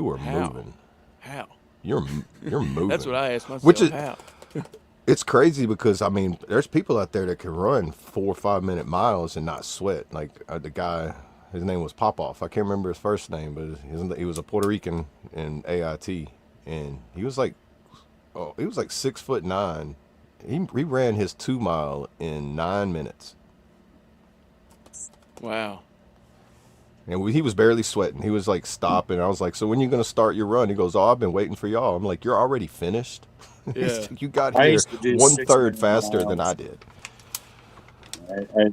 were How? moving. How? You're moving. That's what I asked myself. Which is How? it's crazy because I mean, there's people out there that can run 4 or 5 minute miles and not sweat. Like the guy, his name was Popoff. I can't remember his first name, but he was a Puerto Rican in AIT, and he was like 6'9". He ran his 2 mile in 9 minutes, Wow. and he was barely sweating. He was like stopping. I was like, "So when you gonna start your run?" He goes, "Oh, I've been waiting for y'all." I'm like, "You're already finished." He's Yeah. like, "You got I here used to do 1/3 6 minute faster than I miles. did."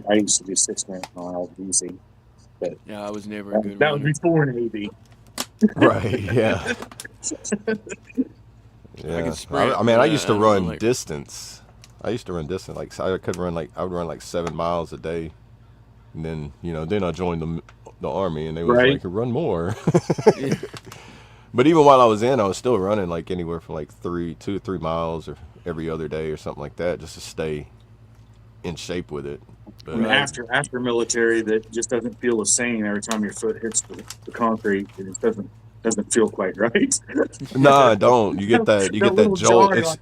I used to do 6 minute miles easy, but Yeah, I was never a good that was runner. before Navy. Right? Yeah. I Yeah, could sprint, I mean, but I used I to don't know, run like, distance. I used to run distance. Like so I would run like 7 miles a day, and then I joined the army, and they was Right. like, run more. yeah. But even while I was in, I was still running like anywhere from like 2 to 3 miles or every other day or something like that, just to stay in shape with it. I mean, But Right. after military, that just doesn't feel the same every time your foot hits the concrete. It just doesn't feel quite right. no, I don't. You get that. You That get that little jolt. jog, you're It's like,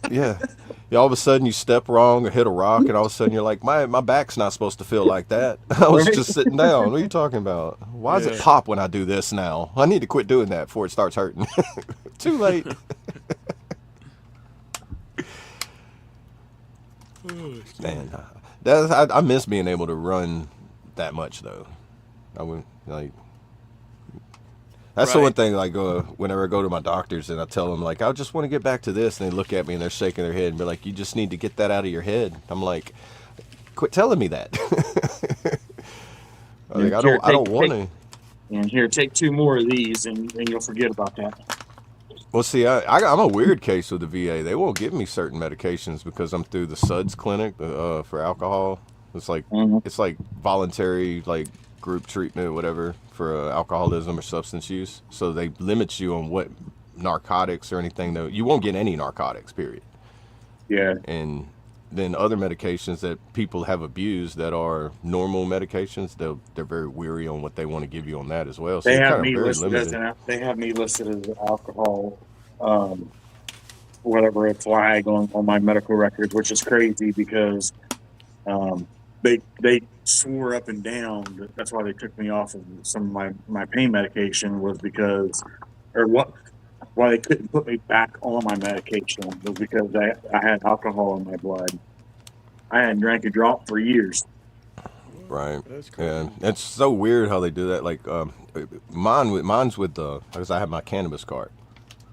yeah. Yeah, all of a sudden you step wrong or hit a rock, and all of a sudden you're like, my back's not supposed to feel like that. I was right? just sitting down. What are you talking about? Why does it Yeah. pop when I do this now? I need to quit doing that before it starts hurting. Too late. Man, I miss being able to run that much though. I would like. That's the one Right. thing. Like, whenever I go to my doctors and I tell them like, I just want to get back to this, and they look at me and they're shaking their head and be like, "You just need to get that out of your head." I'm like, "Quit telling me that." Like, I Here, don't want to. and here, take 2 more of these, and you'll forget about that. Well, see, I'm a weird case with the VA. They won't give me certain medications because I'm through the SUDS clinic for alcohol. It's like Mhm. it's like voluntary like group treatment, whatever, for alcoholism or substance use. So they limit you on what narcotics or anything. Though you won't get any narcotics, period. Yeah, And then other medications that people have abused that are normal medications, they're very weary on what they want to give you on that as well. So they you're have kind of me very listed as limited. they have me listed as alcohol, um, whatever a flag on my medical records, which is crazy because um, they swore up and down that that's why they took me off of some of my pain medication was because, or what, why they couldn't put me back on my medication was because I had alcohol in my blood. I hadn't drank a drop for years. Right. That's Yeah, crazy. it's so weird how they do that. Like, mine's with the because I have my cannabis card,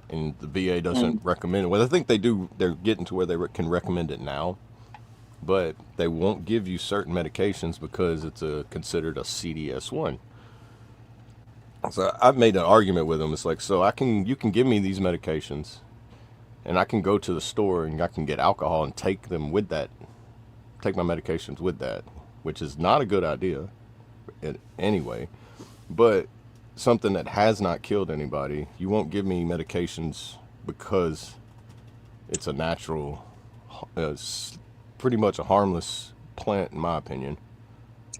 and the VA doesn't Mm. recommend it. Well, I think they do. They're getting to where they can recommend it now, but they won't give you certain medications because it's considered a CDS1. So I've made an argument with them. It's like, so you can give me these medications, and I can go to the store and I can get alcohol and take them with that, take my medications with that, which is not a good idea anyway. But something that has not killed anybody, you won't give me medications because it's a natural, pretty much a harmless plant, in my opinion,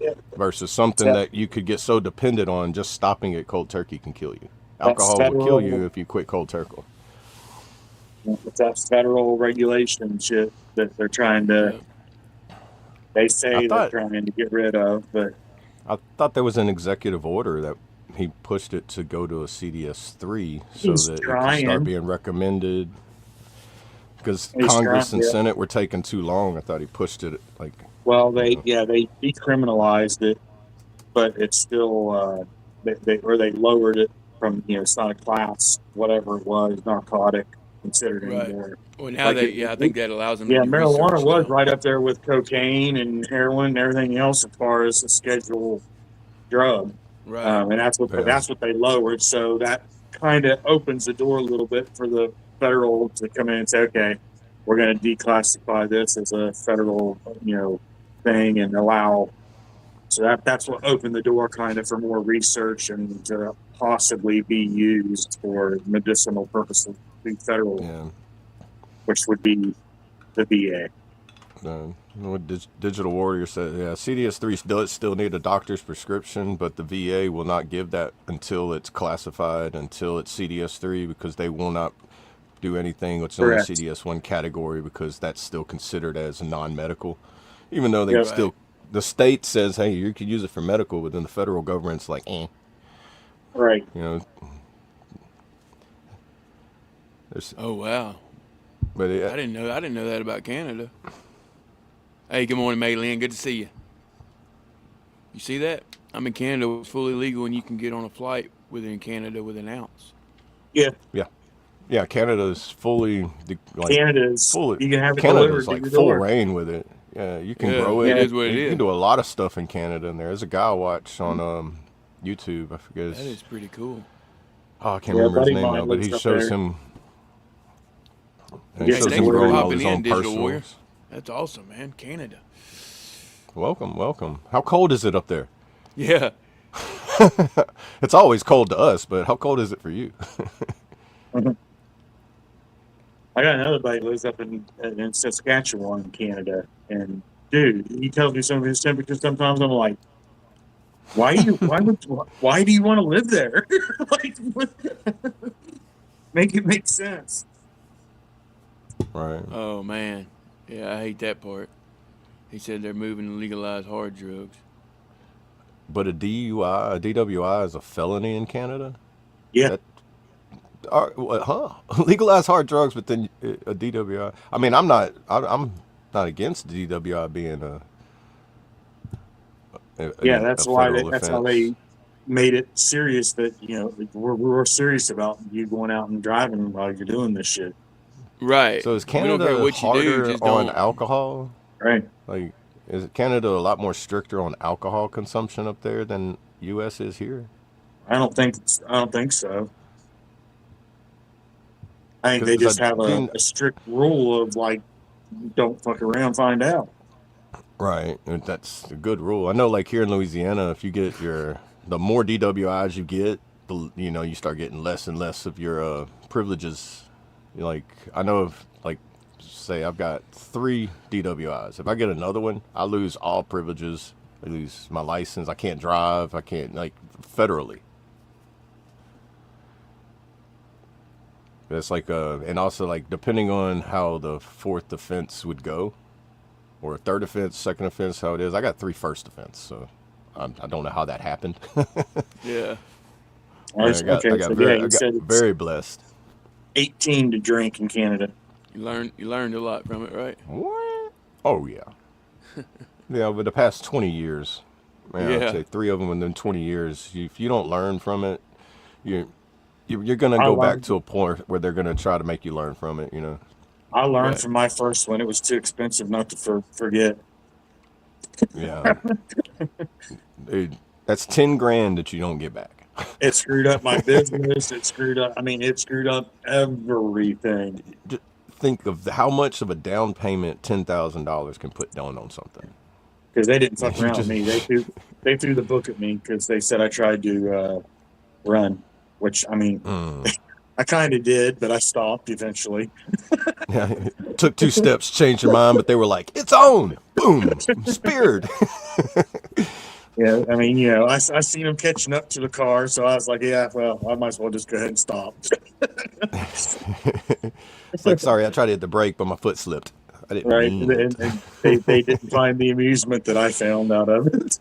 Yeah. versus something That, that you could get so dependent on. Just stopping it cold turkey can kill you. that's Alcohol will kill you federal. if you quit cold turkey. That's federal regulation shit that they're trying to. Yeah. They I say they're thought trying to get rid of, but I thought there was an executive order that he pushed it to go to a CDS3 so he's that it could start trying. being recommended. Because He's trying. Congress and Yeah. Senate were taking too long. I thought he pushed it like, Well, you know, they decriminalized it, but it's still they lowered it from it's not a class whatever it was narcotic considered Right. anymore. Well, now Like yeah, I think that allows them to yeah, do marijuana research was now. right up there with cocaine and heroin and everything else as far as a scheduled drug. Right. And that's what they lowered. So that kind of opens the door a little bit for the federal to come in and say, okay, we're going to declassify this as a federal, thing and allow. So that's what opened the door kind of for more research and to possibly be used for medicinal purposes, the federal, Yeah. which would be the VA. What Digital Warrior said, yeah, CDS3 does still need a doctor's prescription, but the VA will not give that until it's classified, until it's CDS3, because they will not do anything that's in the Correct. CDS1 category, because that's still considered as non-medical. Even though they Yep. still, the state says, hey, you can use it for medical, but then the federal government's like, Right. Oh wow. But I didn't know that about Canada. Hey, good morning, Maylin. Good to see you. You see that? I'm in Canada. It's fully legal, and you can get on a flight within Canada with an ounce. Yeah. yeah, Canada's fully, Canada's, fully, you can have it Canada's delivered like to your full door. reign with it. Yeah, you can Yeah, grow it. it is what it You is. can do a lot of stuff in Canada. And there's a guy I watch on YouTube. I forget That his. is pretty cool. Oh, I can't Yeah, remember his buddy name mine now, but lives he up shows there. him. Hey, He thanks shows him for growing all popping his in, own Digital Warrior. personals. That's awesome, man. Canada. Welcome. How cold is it up there? Yeah. It's always cold to us, but how cold is it for you? I got another buddy who lives up in Saskatchewan, Canada, and dude, he tells me some of his temperatures. Sometimes I'm like, why do you want to live there? Like, make it make sense. Right. Oh man. Yeah, I hate that part. He said they're moving to legalize hard drugs. But a DWI is a felony in Canada? Yeah, Legalize hard drugs, but then a DWI. I mean, I'm not against DWI being yeah. a That's why federal that's how offense. they made it serious. That we're serious about you going out and driving while you're doing this shit. Right. So is We don't care Canada what you do, harder just on don't. alcohol? Right. Like, is Canada a lot more stricter on alcohol consumption up there than U.S. is here? I don't think so. I think they 'Cause just have a strict rule of like, don't fuck around, find out. Right, and that's a good rule. I know, like here in Louisiana, if you get the more DWIs you get, you start getting less and less of your privileges. Like I know of, like, say I've got 3 DWIs. If I get another one, I lose all privileges. I lose my license. I can't drive. I can't, like, federally. It's like and also, like, depending on how the 4th offense would go, or 3rd offense, 2nd offense, how it is. I got 3 first offense, so I don't know how that happened. Yeah. I got very blessed. 18 to drink in Canada. You learned a lot from it, right? What? Oh yeah. Yeah, over the past 20 years, man, Yeah. I'd say 3 of them within 20 years. If you don't learn from it, you're gonna I go back learned- to a point where they're gonna try to make you learn from it. I learned Right. from my first one. It was too expensive not to forget. Yeah. Dude, that's 10 grand that you don't get back. It screwed up my business. It screwed up everything. Just think of how much of a down payment $10,000 can put down on something. Because they didn't fuck You around just- with me. They threw the book at me because they said I tried to run, which I mean, I kind of did, but I stopped eventually. Yeah, took 2 steps, changed your mind, but they were like, "It's on!" Boom, speared. Yeah, I mean, I seen them catching up to the car, so I was like, yeah, well, I might as well just go ahead and stop. It's like, sorry, I tried to hit the brake, but my foot slipped. I didn't Right, mean it. and they didn't find the amusement that I found out of it.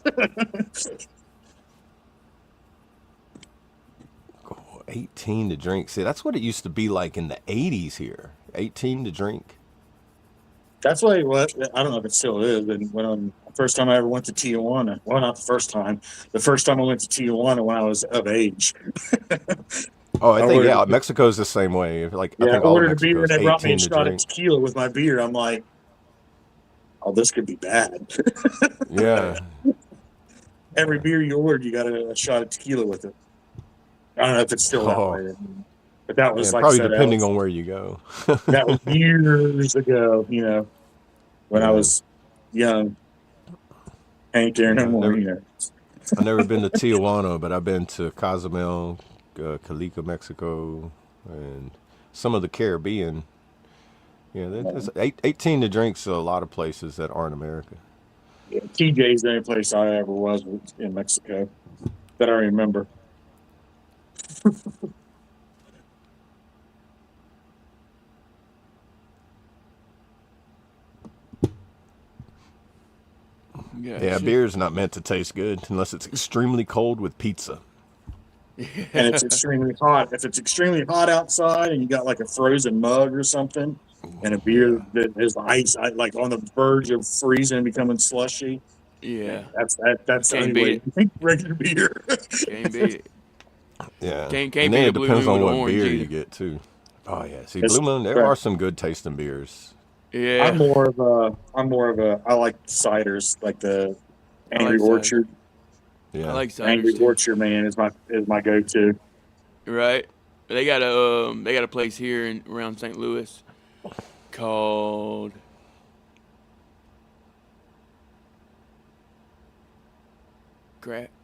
18 to drink. See, that's what it used to be like in the 80s here. 18 to drink. That's why I don't know if it still is. And when first time I ever went to Tijuana, well, not the first time. The first time I went to Tijuana when I was of age. Oh, I I think, ordered- Mexico's the same way. Like, I Yeah, I think all of ordered a beer and Mexico's they brought me a 18 to shot of drink. tequila with my beer. I'm like, oh, this could be bad. Yeah. every beer you ordered, you got a shot of tequila with it. I don't know if it's still that way, but that was Yeah, like I probably said, depending on where you go. that was years ago. When I Yeah. was young, ain't there no more. I've never been to Tijuana, but I've been to Cozumel, Calica, Mexico, and some of the Caribbean. Yeah, there's 18 to drinks a lot of places that aren't America. Yeah, TJ's the only place I ever was in Mexico that I remember. Yeah, beer's not meant to taste good unless it's extremely cold with pizza. And it's extremely hot. If it's extremely hot outside and you got like a frozen mug or something, and a beer that is like on the verge of freezing and becoming slushy, Yeah. that's the Can't only beat way it. you drink regular beer. Can't beat it. Yeah, Can't and beat then a it Blue depends Moon on with what orange beer either. you get too. Oh yeah, see, It's- Blue Moon, there are some good tasting beers. Yeah. I'm more of a. I like ciders, like the I Angry like cider. Orchard. Yeah, I like Angry ciders too. Orchard, man, is my go-to. Right. They got a place here around St. Louis called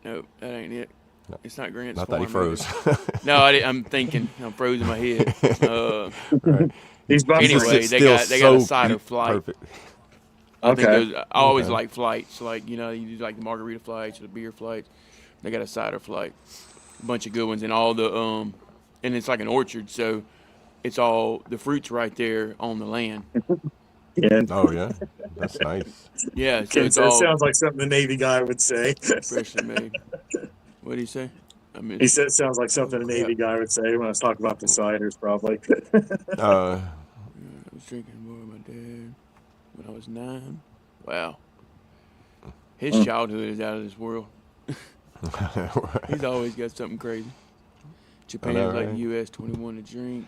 Nope, that ain't it. It's not Grant's not that he Farm, froze. No, I'm thinking. I'm frozen my head. Right. These buffalo. Anyway, they got a cider flight. Perfect. I think Okay. those. I always Okay. like flights. Like you do like the margarita flights or the beer flights. They got a cider flight. A bunch of good ones, and all the and it's like an orchard, so it's all the fruits right there on the land. Yeah. Oh yeah, that's nice. Yeah, so it's That all sounds like something a Navy guy would say. freshly made. What do you say? He said it sounds like something a crap. Navy guy would say when I was talking about the ciders, probably. I was drinking more with my dad when I was 9. Wow. His childhood is out of this world. He's always got something crazy. Japan's know, like right? US 21 to drink.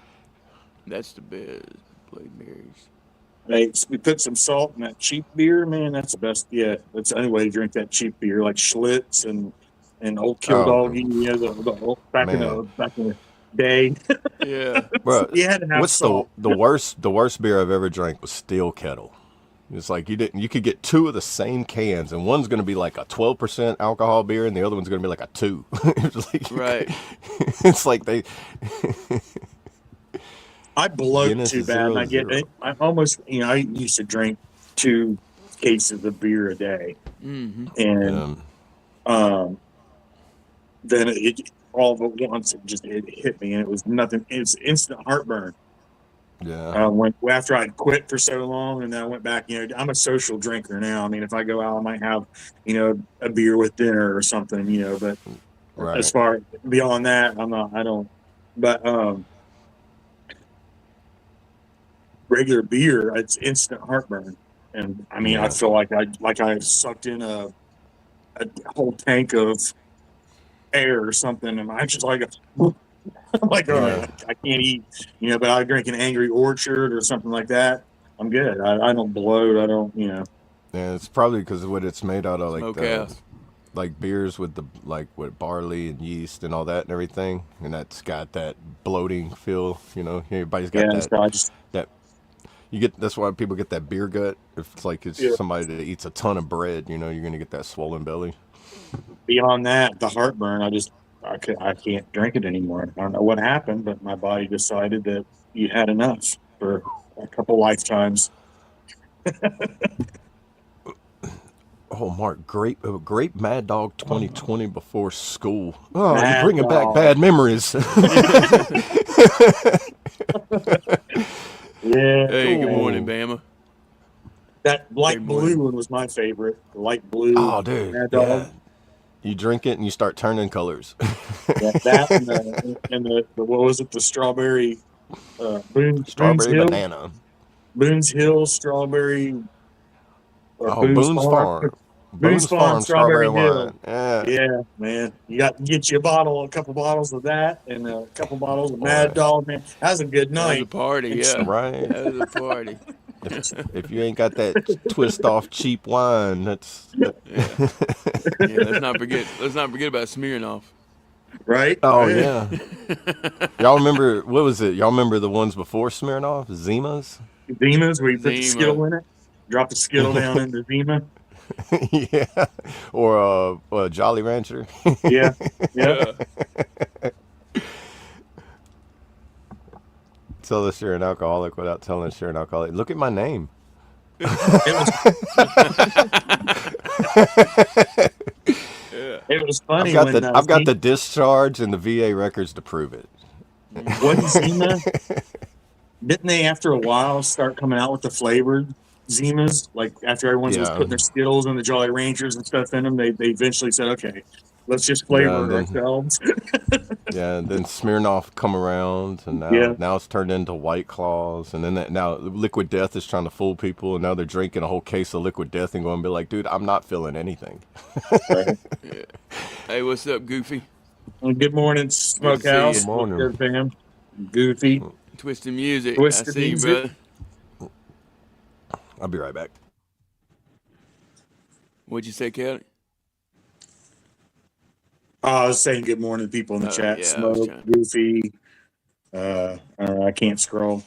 That's the best. Bloody Marys. We put some salt in that cheap beer, man. That's the best. Yeah, that's the only way to drink that cheap beer, like Schlitz and Old Kill Doggy. Back in the day. Yeah. Bro, You had to have what's salt. the worst beer I've ever drank was Steel Kettle. It's like you could get two of the same cans, and one's going to be like a 12% alcohol beer, and the other one's going to be like a 2. It's like, Right. It's like they. I bloat Guinness too is bad, and 0.0. I almost, I used to drink 2 cases of beer a day, Mm-hmm. and then it all at once it hit me, and it was nothing. It was instant heartburn. Yeah. After I'd quit for so long, and then I went back. I'm a social drinker now. I mean, if I go out, I might have a beer with dinner or something. But Right. as far beyond that, I'm not. I don't. But regular beer, it's instant heartburn, and I mean, I feel like I sucked in a whole tank of air or something, and I just like. I'm like, all right, I can't eat, but I drink an Angry Orchard or something like that. I'm good. I don't bloat. I don't, Yeah, it's probably because of what it's made out of, like Smokehouse. like beers with with barley and yeast and all that and everything, and that's got that bloating feel. Everybody's got yeah. So I just, that. You get that's why people get that beer gut. If it's somebody that eats a ton of bread, you're gonna get that swollen belly. beyond that, the heartburn, I can't drink it anymore. I don't know what happened, but my body decided that you had enough for a couple lifetimes. Oh, Mark, great Mad Dog 2020 before school. Oh, Mad you're bringing back Dog. bad memories. Yeah. Hey, good cool. morning, Bama. That light Good morning. blue one was my favorite. The light blue. Oh, dude. Mad Yeah. Dog. You drink it and you start turning colors. Yeah, that and the what was it? The strawberry, Boone's Strawberry Hill, banana. Boone's Hill strawberry. Or Oh, Boone's Farm. Boone's Farm Strawberry Hill. wine. Yeah. Yeah, man. You got to get you a couple bottles of that, and a couple bottles of Mad Boy. Dog, man. That was a good That was a night. party, yeah. Right. That was a party. If you ain't got that twist off cheap wine, that's Yeah. Yeah, let's not forget about Smirnoff. Right? oh Right. yeah. Y'all remember what was it? Y'all remember the ones before Smirnoff? Zimas? Zimas, where you put the Zima. Skittle in it, drop the Skittle down into Zima. Yeah. Or Jolly Rancher. Yeah. Yep. Yeah. Tell us you're an alcoholic without telling us you're an alcoholic. Look at my name. It was Yeah. it was funny when I've got the discharge and the VA records to prove it. wasn't Zima. Didn't they after a while start coming out with the flavored Zimas? Like after everyone was Yeah. putting their Skittles and the Jolly Ranchers and stuff in them, they eventually said, okay, let's just Yeah, flavor and it then ourselves. yeah, and then Smirnoff come around, and Yeah. now it's turned into White Claws, and then now Liquid Death is trying to fool people, and now they're drinking a whole case of Liquid Death and going to be like, dude, I'm not feeling anything. Right. Yeah. Hey, what's up, Goofy? Well, good morning, Good to see Smokehouse. you. Morning. What's good, fam? Goofy. Twisted music. I Twisted see you, music. brother. I'll be right back. What'd you say, Kelly? I was saying good morning to people in the chat. Yeah, I was Smoke, trying. Goofy. I don't know, I can't scroll.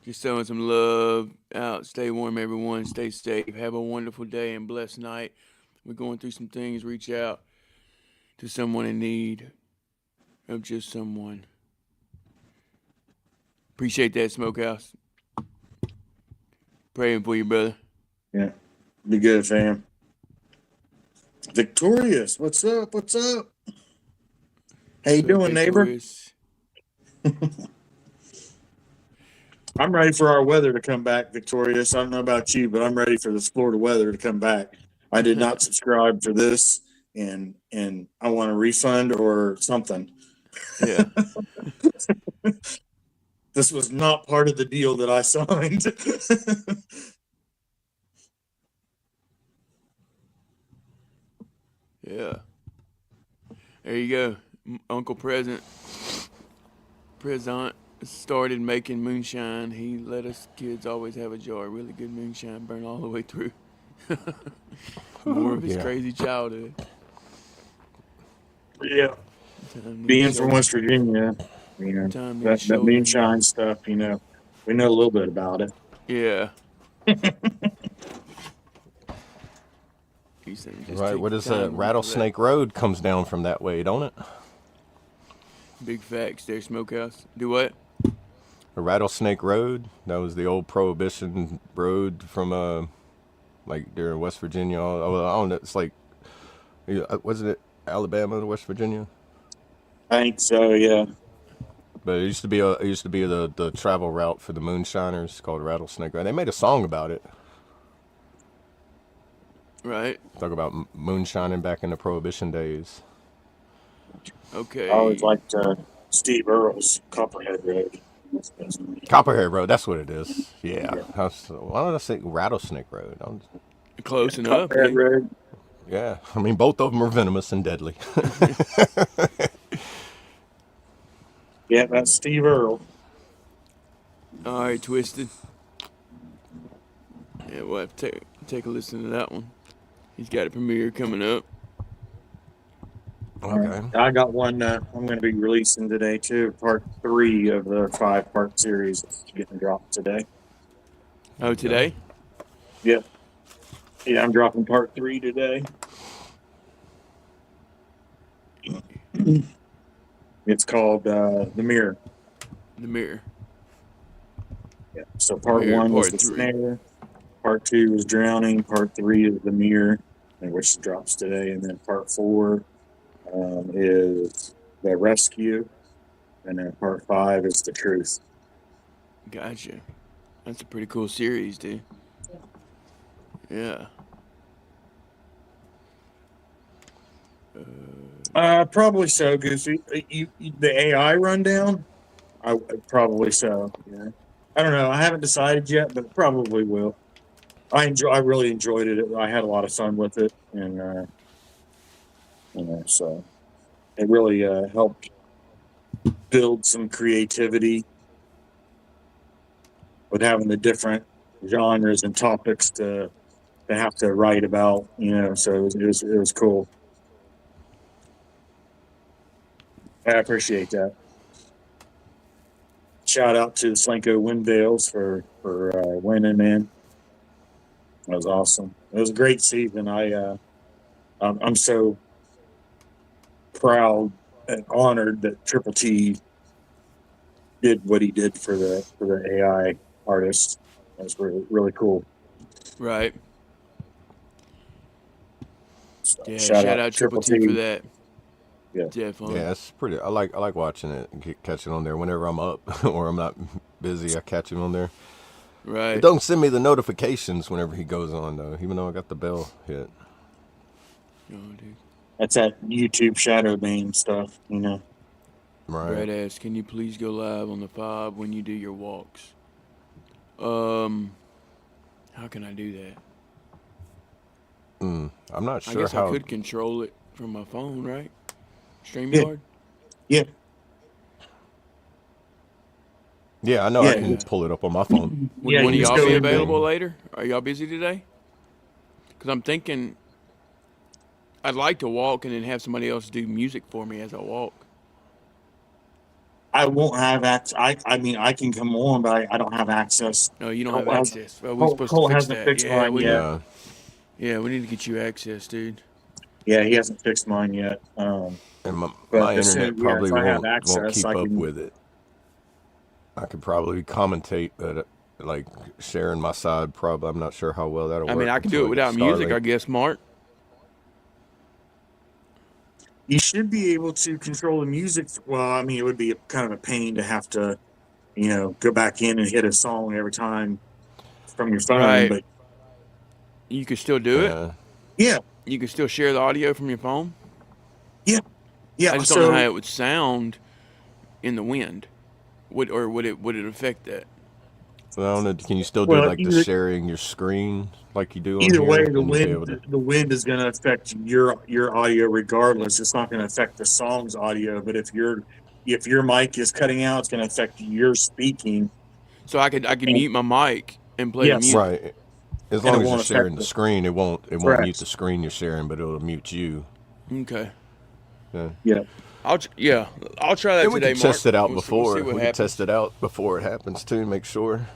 Just throwing some love out. Stay warm, everyone. Stay safe. Have a wonderful day and blessed night. We're going through some things. Reach out to someone in need of just someone. Appreciate that, Smokehouse. Praying for you, brother. Yeah. Be good, fam. Victorious. What's up? What's up? How you doing, neighbor? Victorious. I'm ready for our weather to come back, Victorious. I don't know about you, but I'm ready for this Florida weather to come back. I did not subscribe for this, and I want a refund or something. Yeah. This was not part of the deal that I signed. Yeah. There you go. Uncle Present started making moonshine. He let us kids always have a jar of really good moonshine burn all the way through. More of his Yeah. crazy childhood. Yeah. Being from West Virginia, you know, that moonshine stuff, you know, we know a little bit about it. Yeah. Right, what is that? Rattlesnake Road comes down from that way, don't it? Big facts there, Smokehouse. Do what? The Rattlesnake Road, that was the old Prohibition road from like during West Virginia. I don't know, it's like, wasn't it Alabama to West Virginia? I think so, yeah. But it used to be the travel route for the moonshiners called Rattlesnake Road. They made a song about it. Right. Talk about moonshining back in the Prohibition days. Okay. I always liked Steve Earle's Copperhead Road. Copperhead Road, that's what it is. Yeah. Why don't I say Rattlesnake Road? Close enough. Copperhead Road. Yeah, I mean, both of them are venomous and deadly. Yeah, that's Steve Earle. All right, Twisted. Yeah, we'll have to take a listen to that one. He's got a premiere coming up. Okay. I got one I'm going to be releasing today, too. Part 3 of the 5-part series is getting dropped today. Oh, today? Yep. Yeah, I'm dropping part 3 today. It's called The Mirror. The Mirror. Yeah. So part Mirror, 1 was part the 3. snare. Part 2 is drowning. Part 3 is The Mirror, which drops today. And then part 4 is the rescue. And then part 5 is the truth. Gotcha. That's a pretty cool series, dude. Yeah. Probably so, Goofy. The AI rundown? Probably so. Yeah. I don't know. I haven't decided yet, but probably will. I really enjoyed it. I had a lot of fun with it, and so it really helped build some creativity with having the different genres and topics to have to write about. So it was cool. I appreciate that. Shout out to the Slinko Windales for winning, man. That was awesome. It was a great season. I'm so proud and honored that Triple T did what he did for the AI artists. That's really, really cool. Right. So, Yeah. Shout out Triple T for that. Yeah. Definitely. Yeah, that's pretty. I like watching it and catching on there whenever I'm up or I'm not busy. I catch him on there. Right. It don't send me the notifications whenever he goes on though, even though I got the bell hit. Oh, dude. That's that YouTube shadow ban stuff, Right. Brad asks, can you please go live on the F.O.B when you do your walks? How can I do that? I'm not sure I guess how. I could control it from my phone, right? StreamYard? Yeah. Yeah, I know Yeah. I can pull it up on my phone. Would Yeah, one of you just y'all go be in there. available later? Are y'all busy today? Because I'm thinking I'd like to walk and then have somebody else do music for me as I walk. I won't have access. I mean, I can come on, but I don't have access. No, you don't have Colt access. Well, we're supposed to Colt fix hasn't that. fixed Yeah, mine we yet. yeah, we need to get you access, dude. Yeah, he hasn't fixed mine yet. And my But as internet soon, probably if I have won't access, keep I up can. with it. I could probably commentate that, like sharing my side. Probably, I'm not sure how well that'll work. I mean, I can do it until I without get music, Starlink. I guess, Mark. You should be able to control the music. Well, I mean, it would be kind of a pain to have to, go back in and hit a song every time from your phone. Right. But You can still do it. yeah, You can still share the audio from your phone. yeah. I just don't know how it would sound in the wind. Would it affect that? So I don't know. Can you still do Well, like the sharing your screen like you do on either here? way, the And you'd be able wind to- the wind is going to affect your audio regardless. It's not going to affect the song's audio. But if your mic is cutting out, it's going to affect your speaking. So I could mute my mic and play the Yes. music. Right. As And long it as you're won't sharing affect the it. screen, it won't Correct. mute the screen you're sharing, but it'll mute you. Okay. Yeah. Yeah. I'll try that And we today, can Mark. test it out We'll before. see what We can happens. test it out before it happens too. Make sure.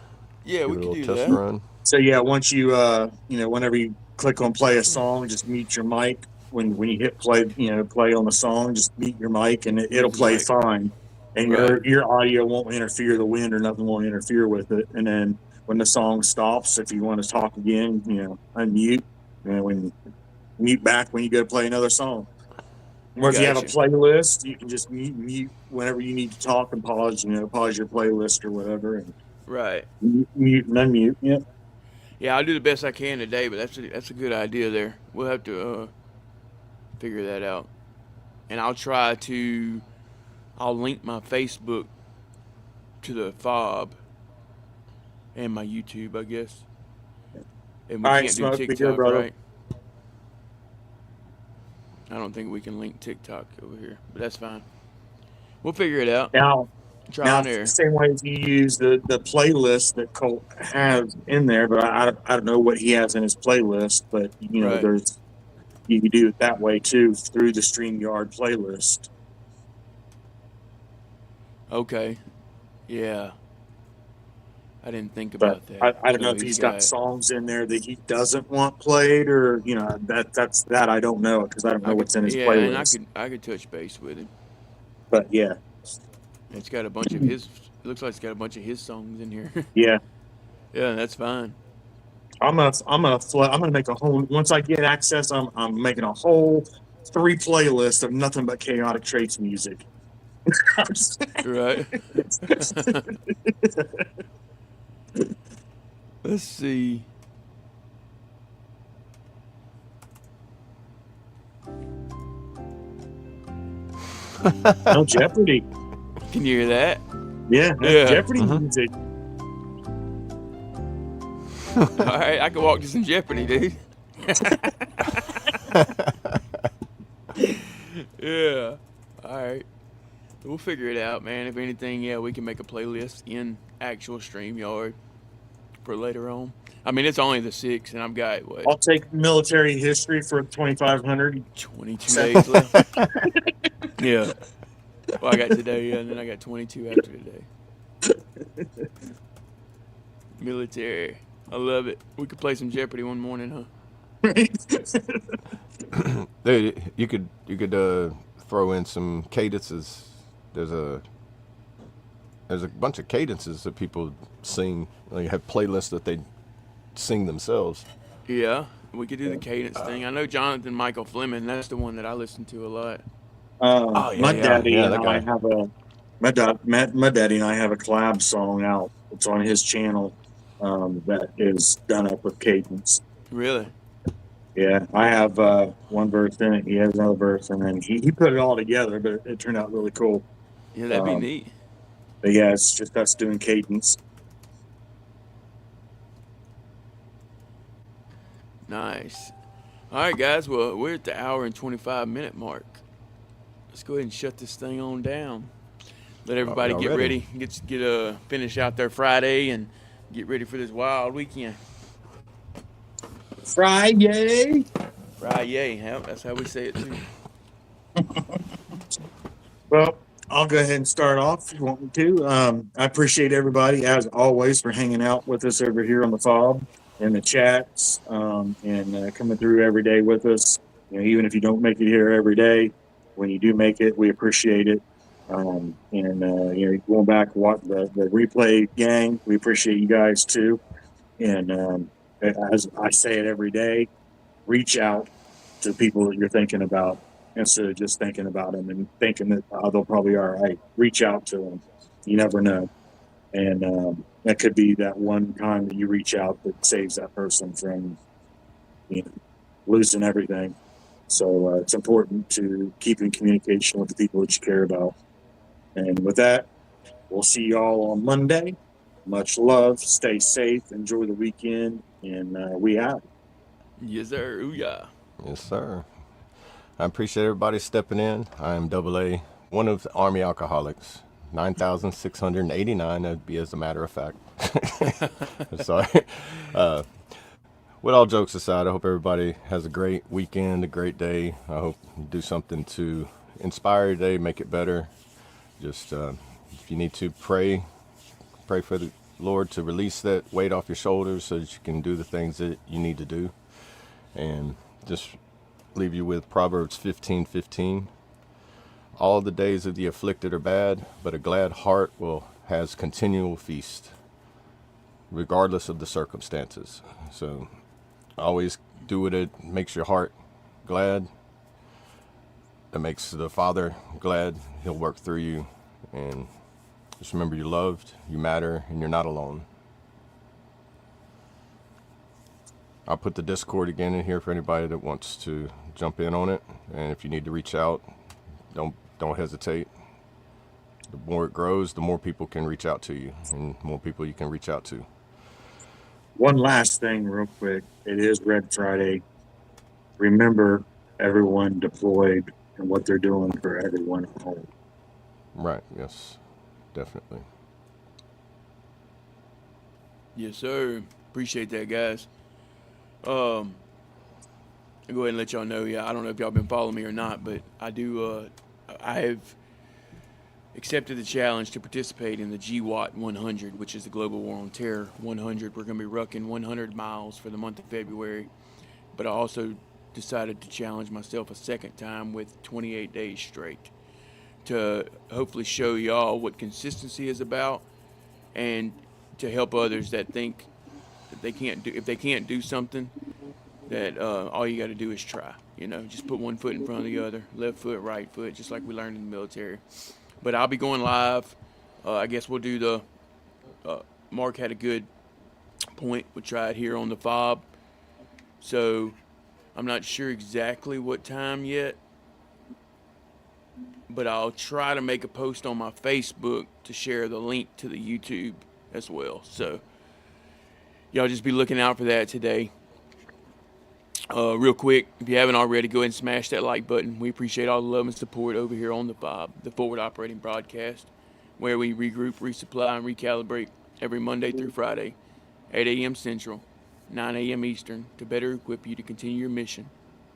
Yeah, we Do a can little do test that. run. So yeah, once you whenever you click on play a song, just mute your mic. When you hit play, play on the song, just mute your mic and it'll Mute the play mic. fine. And Right. your audio won't interfere, the wind or nothing won't interfere with it. And then when the song stops, if you want to talk again, unmute. And when mute back when you go to play another song. Or if you have a Gotcha. playlist, you can just mute whenever you need to talk and pause your playlist or whatever, and Right. mute and unmute. Yep. Yeah, I'll do the best I can today, but that's a good idea there. We'll have to figure that out. And I'll link my Facebook to the F.O.B and my YouTube, I guess. And we All right, can't do Smoke, be good, TikTok, brother. right? I don't think we can link TikTok over here, but that's fine. We'll figure it out. Now, Try and error. same way as you use the playlist that Colt has in there, but I don't know what he has in his playlist, but Right. you can do it that way too through the StreamYard playlist. Okay. Yeah. I didn't think But about that. I don't know So if he's got songs in there that he doesn't want played, or that's I don't know because I don't know what's in his Yeah, and playlist. I could touch base with him. But yeah, It's got a bunch of his. It looks like it's got a bunch of his songs in here. yeah. Yeah, that's fine. I'm gonna make a whole. Once I get access, I'm making a whole 3 playlists of nothing but Chaotic Traits music. Right. Let's see. No Jeopardy. Can you hear that? Yeah, that's Yeah. Jeopardy music. All right, I can walk to some Jeopardy, dude. Yeah. All right. We'll figure it out, man. If anything, yeah, we can make a playlist in actual StreamYard for later on. I mean, it's only the 6th, and I've got, what, I'll take military history for 2,500. 22 days left? Yeah. Well, I got today, and then I got 22 after today. Military. I love it. We could play some Jeopardy one morning, huh? Dude, you could throw in some cadences. There's a bunch of cadences that people sing. Like have playlists that they sing themselves. Yeah, we could do the cadence thing. I know Jonathan Michael Fleming. That's the one that I listen to a lot. My daddy yeah, and that I guy. have a my daddy and I have a collab song out. It's on his channel that is done up with cadence. Really? Yeah, I have one verse in it. He has another verse, and then he put it all together, but it turned out really cool. Yeah, that'd be Um, neat. But yeah, it's just us doing cadence. Nice. All right, guys. Well, we're at the hour and 25-minute mark. Let's go ahead and shut this thing on down. Let everybody y'all get ready? ready. Finish out their Friday and get ready for this wild weekend. Friday. Friday, yeah, that's how we say it too. Well, I'll go ahead and start off if you want me to. I appreciate everybody, as always, for hanging out with us over here on the FOB and the chats and coming through every day with us. Even if you don't make it here every day, when you do make it, we appreciate it. Going back, watch the replay gang, we appreciate you guys too. And as I say it every day, reach out to people that you're thinking about instead of just thinking about them and thinking that they'll probably all right. Reach out to them. You never know. And that could be that one time that you reach out that saves that person from losing everything. So it's important to keep in communication with the people that you care about. And with that, we'll see you all on Monday. Much love. Stay safe. Enjoy the weekend. And we out. Yes, sir. Ooh, yeah. Yes, sir. I appreciate everybody stepping in. I am AA, one of the Army alcoholics. 9,689, that'd be as a matter of fact. Sorry. With all jokes aside, I hope everybody has a great weekend, a great day. I hope you do something to inspire your day, make it better. Just, if you need to pray for the Lord to release that weight off your shoulders so that you can do the things that you need to do. And just leave you with Proverbs 15:15. All the days of the afflicted are bad, but a glad heart has continual feast, regardless of the circumstances. So always do what makes your heart glad. That makes the Father glad. He'll work through you. And just remember you're loved, you matter, and you're not alone. I'll put the Discord again in here for anybody that wants to jump in on it. And if you need to reach out, don't hesitate. The more it grows, the more people can reach out to you, and more people you can reach out to. One last thing real quick. It is Red Friday. Remember everyone deployed and what they're doing for everyone at home. Right, yes, definitely. Yes, sir. Appreciate that, guys. I'll go ahead and let y'all know. Yeah, I don't know if y'all been following me or not, but I do. I have accepted the challenge to participate in the GWAT 100, which is the Global War on Terror 100. We're going to be rucking 100 miles for the month of February, but I also decided to challenge myself a second time with 28 days straight to hopefully show y'all what consistency is about, and to help others that think that if they can't do something, that all you got to do is try. Just put one foot in front of the other, left foot, right foot, just like we learned in the military. But I'll be going live. I guess we'll do the Mark had a good point. We'll try it here on the FOB. So I'm not sure exactly what time yet, but I'll try to make a post on my Facebook to share the link to the YouTube as well. So y'all just be looking out for that today. Real quick, if you haven't already, go ahead and smash that like button. We appreciate all the love and support over here on the FOB, the Forward Operating Broadcast, where we regroup, resupply, and recalibrate every Monday through Friday, 8 a.m. Central, 9 a.m. Eastern, to better equip you to continue your mission,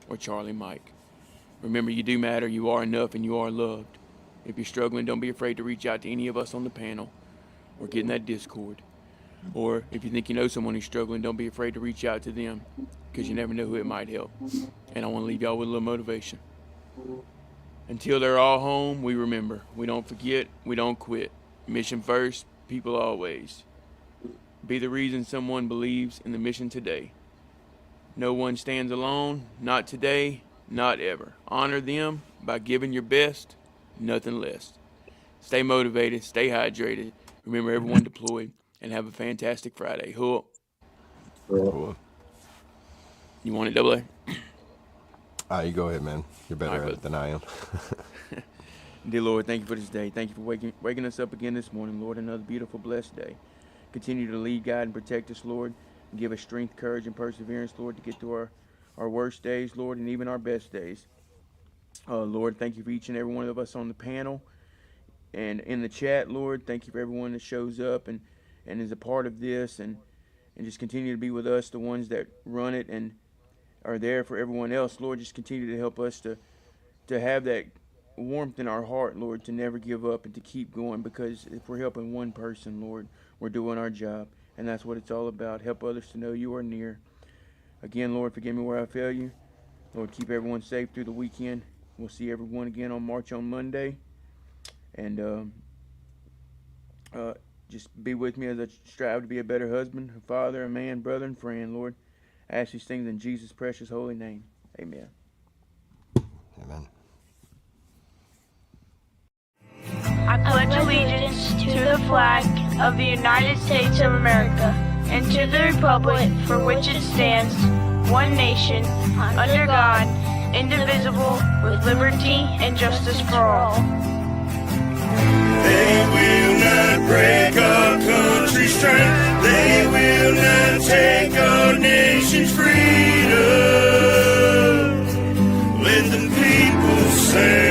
or Charlie Mike. Remember, you do matter, you are enough, and you are loved. If you're struggling, don't be afraid to reach out to any of us on the panel or get in that Discord. Or if you think you know someone who's struggling, don't be afraid to reach out to them, because you never know who it might help. And I want to leave y'all with a little motivation. Until they're all home, we remember. We don't forget, we don't quit. Mission first, people always. Be the reason someone believes in the mission today. No one stands alone, not today, not ever. Honor them by giving your best, nothing less. Stay motivated, stay hydrated. Remember, everyone deployed, and have a fantastic Friday. Cool. Cool. You want it, Double A? You go ahead, man. You're better at it than I am. Dear Lord, thank you for this day. Thank you for waking us up again this morning, Lord. Another beautiful, blessed day. Continue to lead, guide, and protect us, Lord. And give us strength, courage, and perseverance, Lord, to get through our worst days, Lord, and even our best days. Lord, thank you for each and every one of us on the panel and in the chat, Lord. Thank you for everyone that shows up and is a part of this, and just continue to be with us, the ones that run it and are there for everyone else. Lord, just continue to help us to have that warmth in our heart, Lord, to never give up and to keep going, because if we're helping one person, Lord, we're doing our job, and that's what it's all about. Help others to know you are near. Again, Lord, forgive me where I fail you. Lord, keep everyone safe through the weekend. We'll see everyone again on March on Monday. And just be with me as I strive to be a better husband, a father, a man, brother, and friend, Lord. I ask these things in Jesus' precious holy name. Amen. Amen. I pledge allegiance to the flag of the United States of America and to the republic for which it stands, one nation, under God, indivisible, with liberty and justice for all. They will not break our country's strength. They will not take our nation's freedom. Let the people say